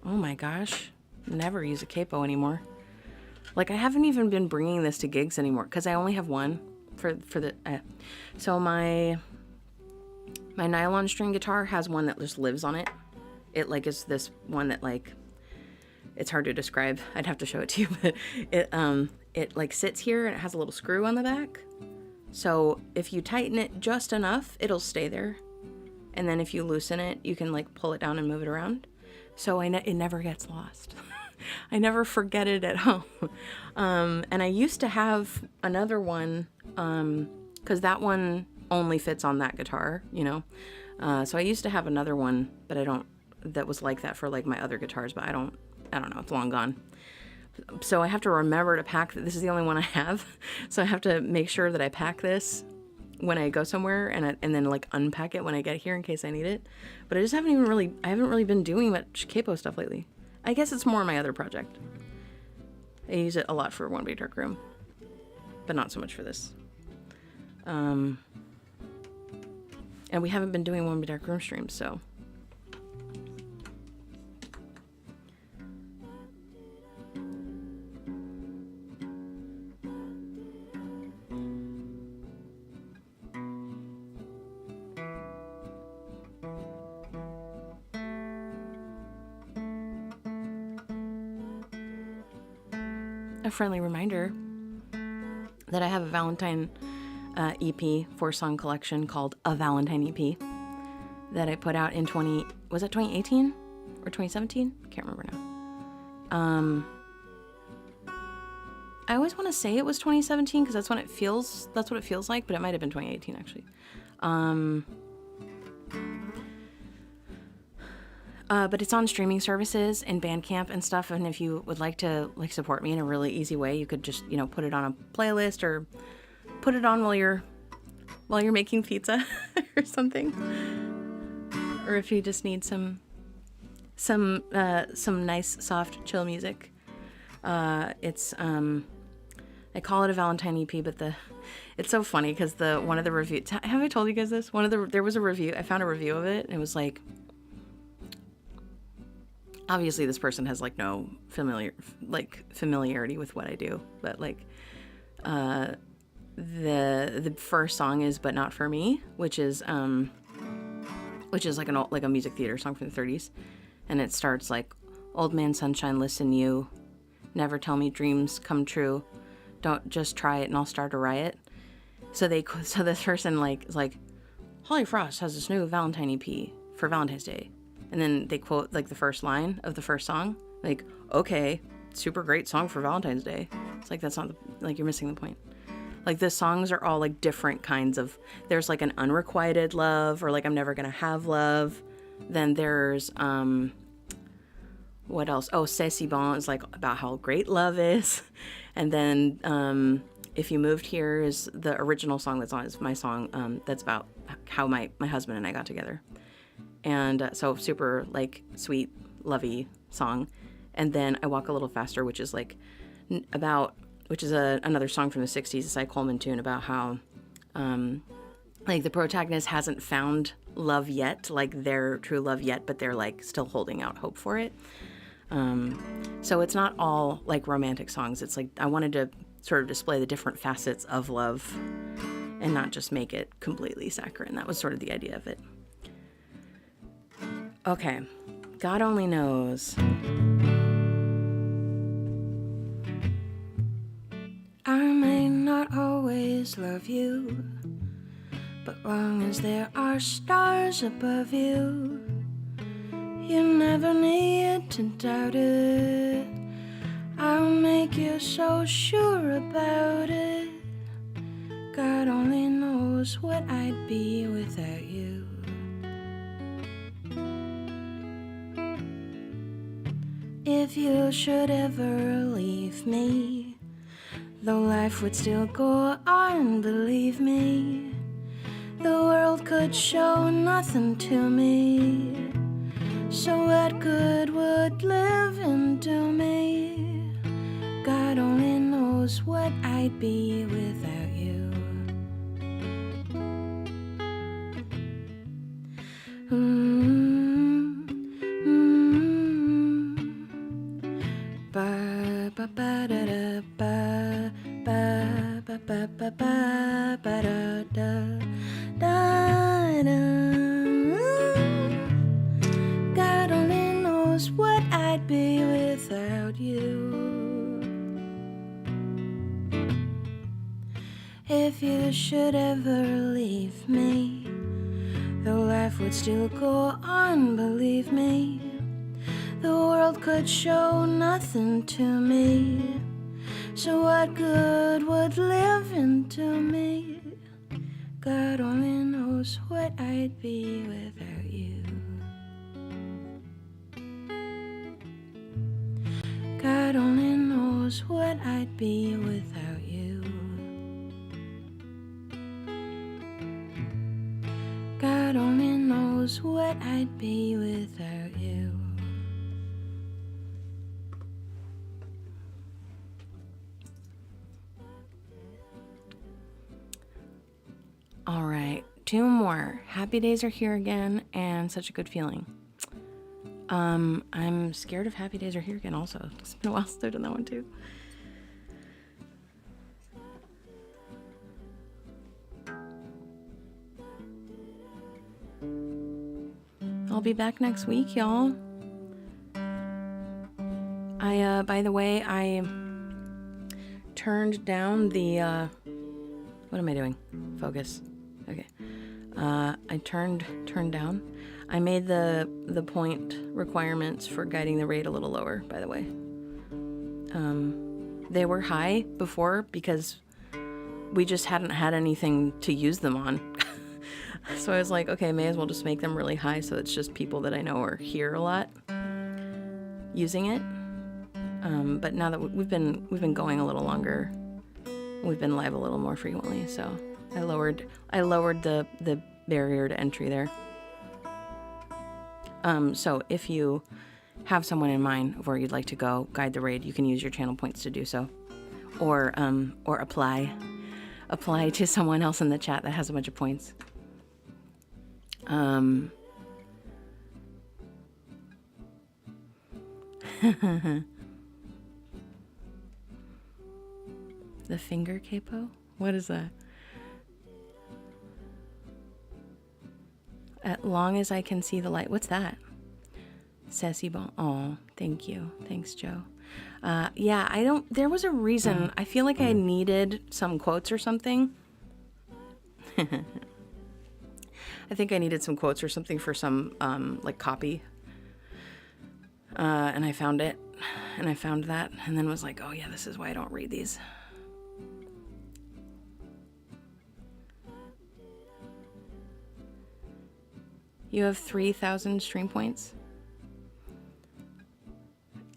Oh my gosh. Never use a capo anymore. Like, I haven't even been bringing this to gigs anymore because I only have one for the... So my nylon string guitar has one that just lives on it. It, like, is this one that, like... It's hard to describe. I'd have to show it to you, but it like sits here and it has a little screw on the back. So if you tighten it just enough, it'll stay there. And then if you loosen it, you can like pull it down and move it around. So it never gets lost. I never forget it at home. And I used to have another one, because that one only fits on that guitar, you know. So I used to have another one, but that was like that for like my other guitars, but I don't know, it's long gone. So I have to remember to pack, this is the only one I have. So I have to make sure that I pack this when I go somewhere and then like unpack it when I get here in case I need it. But I haven't really been doing much capo stuff lately. I guess it's more my other project. I use it a lot for One Big Dark Room, but not so much for this. And we haven't been doing One Big Dark Room streams, so. A friendly reminder that I have a Valentine EP 4-song collection called A Valentine EP that I put out in 2018 or 2017? Can't remember now. I always want to say it was 2017 because that's what it feels like, but it might have been 2018 actually. But it's on streaming services and Bandcamp and stuff. And if you would like to like support me in a really easy way, you could just, put it on a playlist or put it on while you're making pizza or something. Or if you just need some nice, soft, chill music. It's I call it a Valentine EP, but it's so funny because one of the reviews, have I told you guys this? There was a review, I found a review of it, and it was like, obviously this person has like no familiarity with what I do, but like, the first song is "But Not for Me," which is like a music theater song from the 30s, and it starts like, "Old man sunshine, listen you, never tell me dreams come true, don't just try it and I'll start a riot." So this person is like, "Holly Frost has this new Valentine EP for Valentine's Day," and then they quote like the first line of the first song, like, "Okay, super great song for Valentine's Day." It's like, that's not you're missing the point. Like, the songs are all like different kinds of, there's like an unrequited love, or like I'm never gonna have love. Then there's what else? Oh, C'est Si Bon is like about how great love is. And then If You Moved Here is the original song that's on, is my song that's about how my husband and I got together. And so super like sweet, lovey song. And then I Walk a Little Faster, which is like another song from the 60s, a Cy Coleman tune about how like the protagonist hasn't found love yet, like their true love yet, but they're like still holding out hope for it. So it's not all like romantic songs. It's like I wanted to sort of display the different facets of love and not just make it completely saccharine. That was sort of the idea of it. Okay, God Only Knows. I may not always love you, but long as there are stars above you, you never need to doubt it. I'll make you so sure about it. God only knows what I'd be without you. If you should ever leave me, though life would still go on, believe me, the world could show nothing to me. So what good would living do me? God only knows what I'd be without you. Ba ba ba da da ba ba ba ba ba ba ba da da da da. God only knows what I'd be without you. If you should ever leave me, though life would still go on, believe me, the world could show nothing to me. So what good would living do me? God only knows what I'd be without you. God only knows what I'd be without you. God only knows what I'd be without you. All right, 2 more. Happy Days Are Here Again and Such a Good Feeling. I'm scared of Happy Days Are Here Again also. It's been a while since I've done that one too. I'll be back next week, y'all. By the way, I turned down the, what am I doing? Focus. Okay. I turned down. I made the point requirements for guiding the rate a little lower, by the way. They were high before because we just hadn't had anything to use them on. So I was like, okay, may as well just make them really high so it's just people that I know are here a lot using it. But now that we've been going a little longer, we've been live a little more frequently, so I lowered the barrier to entry there. So if you have someone in mind of where you'd like to go guide the raid, you can use your channel points to do so. or apply to someone else in the chat that has a bunch of points. The finger capo? What is that? As long as I can see the light. What's that? Sassy bon. Oh, thank you. Thanks, Joe. Yeah, there was a reason. I feel like I needed some quotes or something. I think I needed some quotes or something for some, like, copy. And I found it. And I found that. And then was like, oh, yeah, this is why I don't read these. You have 3,000 stream points?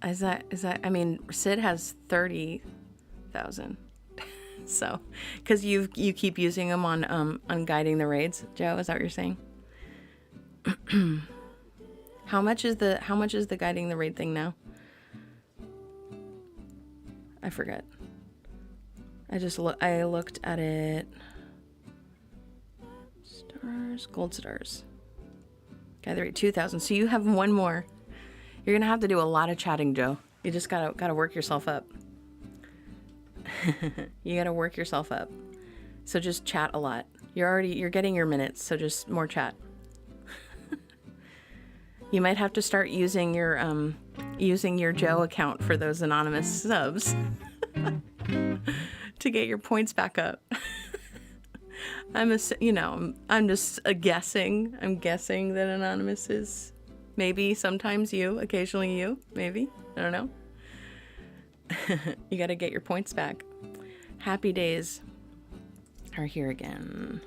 Is that, I mean, Sid has 30,000. So, because you keep using them on guiding the raids, Joe, is that what you're saying? How much is the guiding the raid thing now? I forget. I looked at it. Stars, gold stars. Guide the raid 2,000. So you have one more. You're gonna have to do a lot of chatting, Joe. You just gotta work yourself up. You gotta work yourself up. So just chat a lot. You're getting your minutes, so just more chat. You might have to start using your Joe account for those anonymous subs to get your points back up. I'm just guessing. I'm guessing that anonymous is maybe sometimes you, occasionally you, maybe. I don't know. You got to get your points back. Happy days are here again.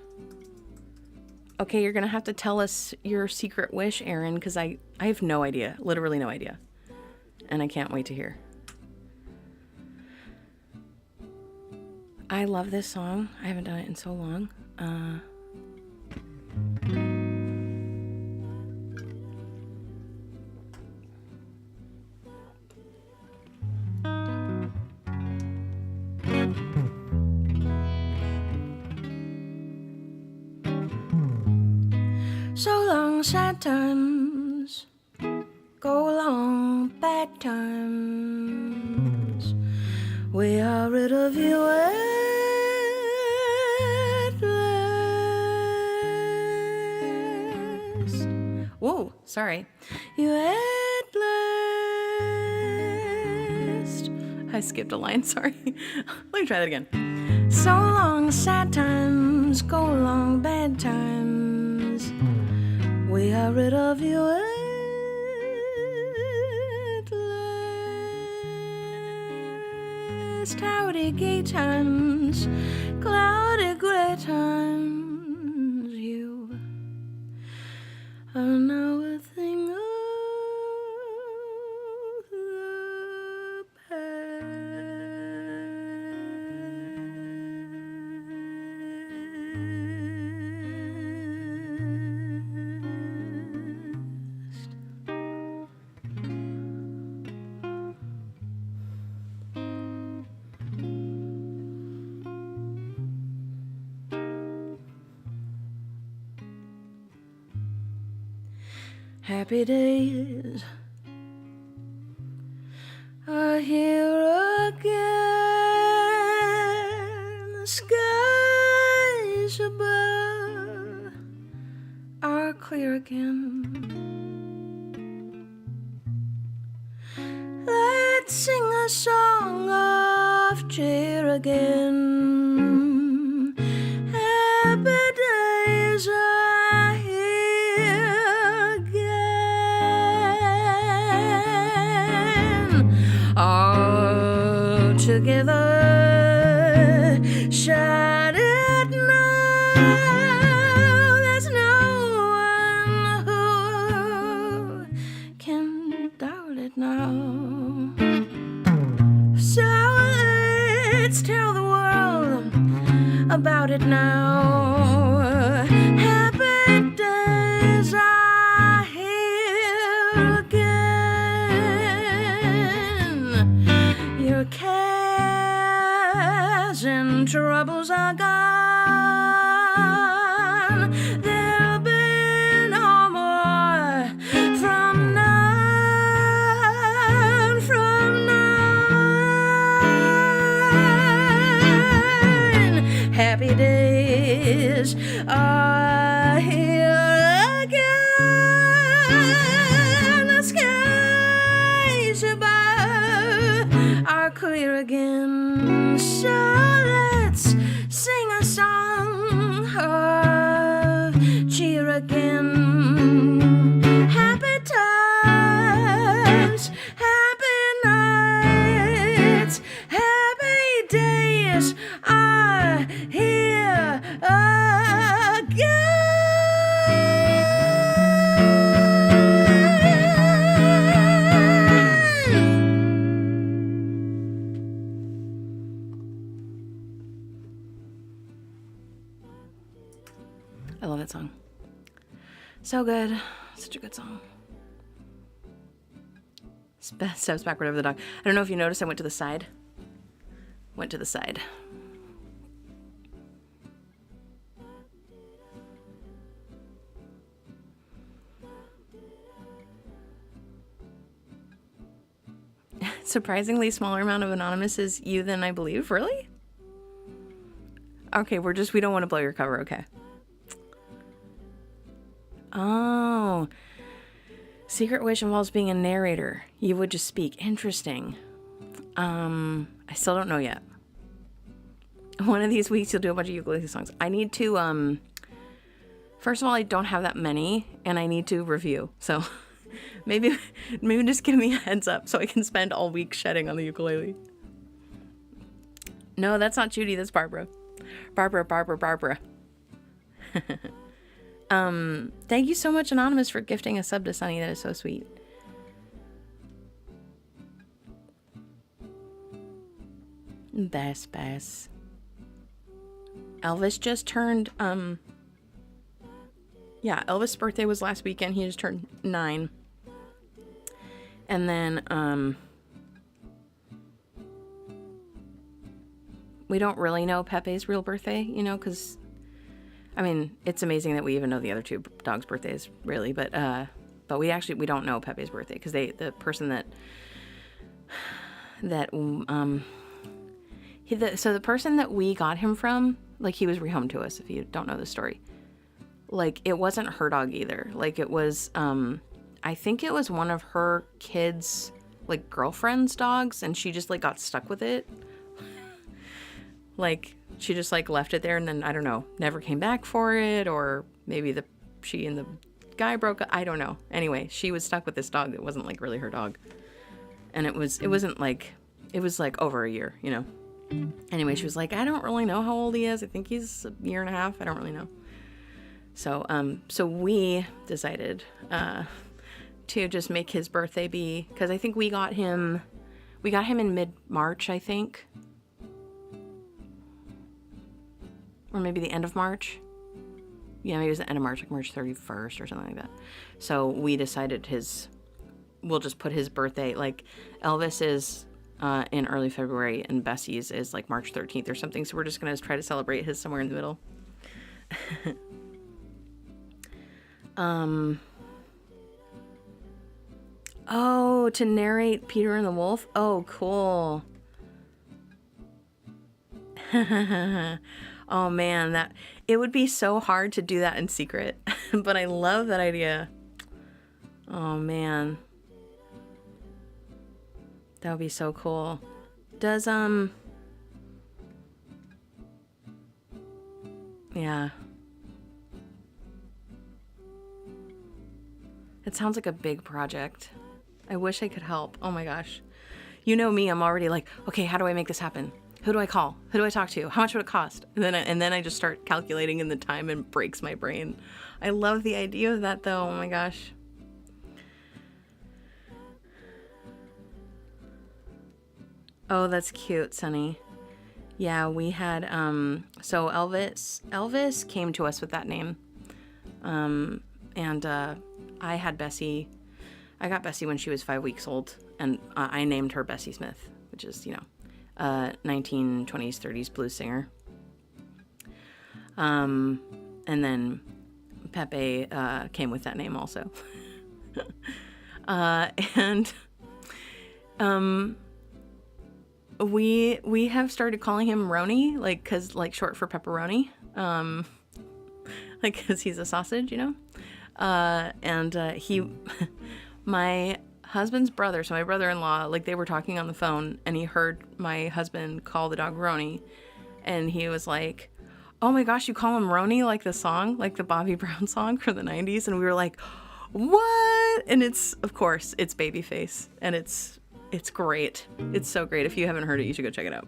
Okay, you're going to have to tell us your secret wish, Aaron, because I have no idea. Literally no idea. And I can't wait to hear. I love this song. I haven't done it in so long. So long, sad times. Go long, bad times. We are rid of you at last. Whoa, sorry. You at last. I skipped a line, sorry. Let me try that again. So long, sad times. Go long, bad times. We are rid of you at last. Howdy gay times, cloudy gray times. You are now a thing of the past. Happy days are here again. The skies above are clear again. Let's sing a song of cheer again. Happy days are here again. All together, shout it now. There's no one who can doubt it now. So let's tell the world about it now. Happy days are here again. Your care troubles are gone. There'll be no more from now, from now. Happy days are here again. The skies above are clear again. So let's sing a song of cheer again. Happy times, happy nights, happy days are here I love that song. So good. Such a good song. Steps backward over the dog. I don't know if you noticed I went to the side. Went to the side. Surprisingly smaller amount of anonymous is you than I believe. Really? Okay, we don't want to blow your cover. Okay. Oh. Secret wish involves being a narrator. You would just speak. Interesting. I still don't know yet. One of these weeks you'll do a bunch of ukulele songs. I need to, first of all, I don't have that many, and I need to review. So maybe just give me a heads up so I can spend all week shedding on the ukulele. No, that's not Judy. That's Barbara. Barbara. Thank you so much, Anonymous, for gifting a sub to Sunny. That is so sweet. Bess. Elvis just turned, yeah, Elvis' birthday was last weekend. He just turned 9. And then, we don't really know Pepe's real birthday, you know, because, I mean, it's amazing that we even know the other two dogs' birthdays, really, but we don't know Pepe's birthday, because the person so the person that we got him from, like, he was rehomed to us, if you don't know the story. Like, it wasn't her dog either. Like, it was, I think it was one of her kids' like girlfriend's dogs, and she just like got stuck with it. Like she just like left it there, and then I don't know, never came back for it, or maybe she and the guy broke up. I don't know. Anyway, she was stuck with this dog that wasn't like really her dog, and it was like over a year, you know. Anyway, she was like, I don't really know how old he is. I think he's a year and a half. I don't really know. So we decided to just make his birthday be, because I think we got him in mid-March, I think. Or maybe the end of March. Yeah, maybe it was the end of March, like March 31st or something like that. So we decided we'll just put his birthday, like Elvis is in early February and Bessie's is like March 13th or something. So we're just going to try to celebrate his somewhere in the middle. Oh, to narrate Peter and the Wolf? Oh, cool. Oh man, it would be so hard to do that in secret, but I love that idea. Oh man. That would be so cool. Does, yeah. It sounds like a big project. I wish I could help. Oh my gosh. You know me, I'm already like, okay, how do I make this happen? Who do I call? Who do I talk to? How much would it cost? And then I just start calculating in the time and breaks my brain. I love the idea of that though. Oh my gosh. Oh, that's cute, Sunny. Yeah, we had, so Elvis came to us with that name. And I had Bessie. I got Bessie when she was 5 weeks old, and I named her Bessie Smith, which is, 1920s, 30s blues singer. And then Pepe came with that name also. And we have started calling him Roni, like, cause like short for pepperoni, like, cause he's a sausage, you know. And he, my husband's brother, so my brother-in-law, like, they were talking on the phone, and he heard my husband call the dog Roni, and he was like, "Oh my gosh, you call him Roni, like the song, like the Bobby Brown song from the 90s?" And we were like, "What?" And it's, of course, it's Babyface, and it's great. It's so great. If you haven't heard it, you should go check it out.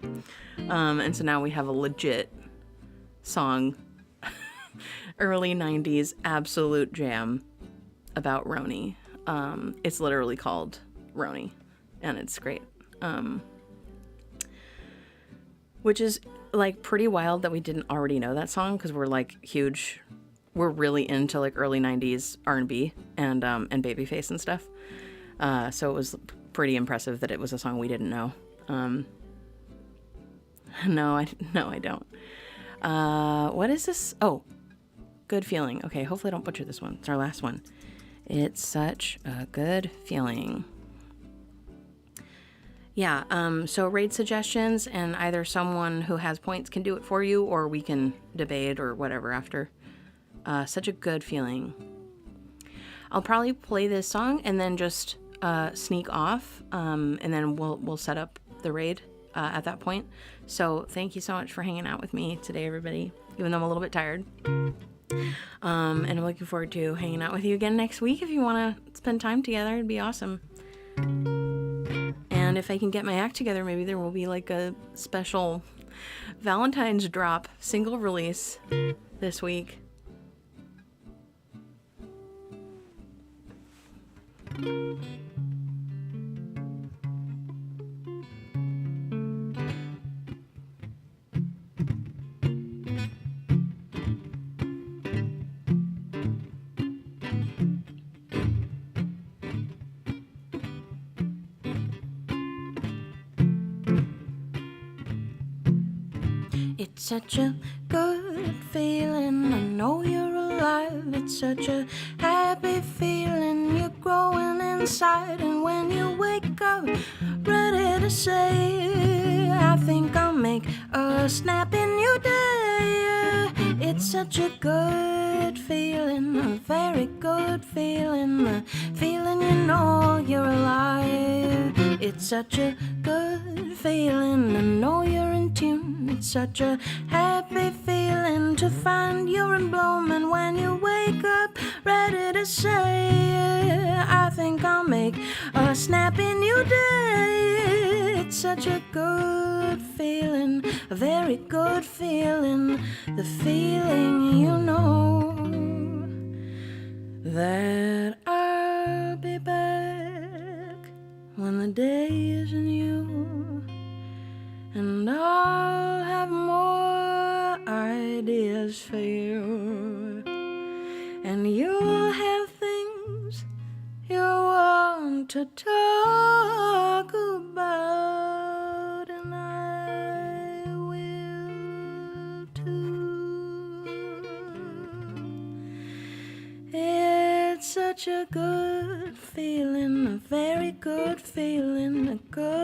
And so now we have a legit song, early 90s absolute jam about Roni. It's literally called Roni, and it's great. Which is like pretty wild that we didn't already know that song, because we're like huge. We're really into like early 90s R&B and Babyface and stuff. So it was pretty impressive that it was a song we didn't know. No, I don't. What is this? Oh, Good Feeling. Okay, hopefully I don't butcher this one. It's our last one. It's such a good feeling. Yeah, so raid suggestions, and either someone who has points can do it for you, or we can debate or whatever after. Such a good feeling. I'll probably play this song and then just sneak off, and then we'll set up the raid at that point. So thank you so much for hanging out with me today, everybody, even though I'm a little bit tired. And I'm looking forward to hanging out with you again next week. If you want to spend time together, it'd be awesome. And if I can get my act together, maybe there will be like a special Valentine's drop single release this week. It's such a good feeling, I know you're alive. It's such a happy feeling, you're growing inside. And when you wake up, ready to say, I think I'll make a snap in your day. It's such a good feeling, a very good feeling, the feeling you know you're alive. It's such a good feeling, I know you're in tune. It's such a happy feeling to find you're in bloom. And when you wake up, ready to say, I think I'll make a snap in your day. It's such a good feeling, a very good feeling, the feeling you know that I'll be back when the day is new, and I'll have more ideas for you, and you'll have things you want to talk about, and I will too. It's such a good feeling, a very good feeling, a good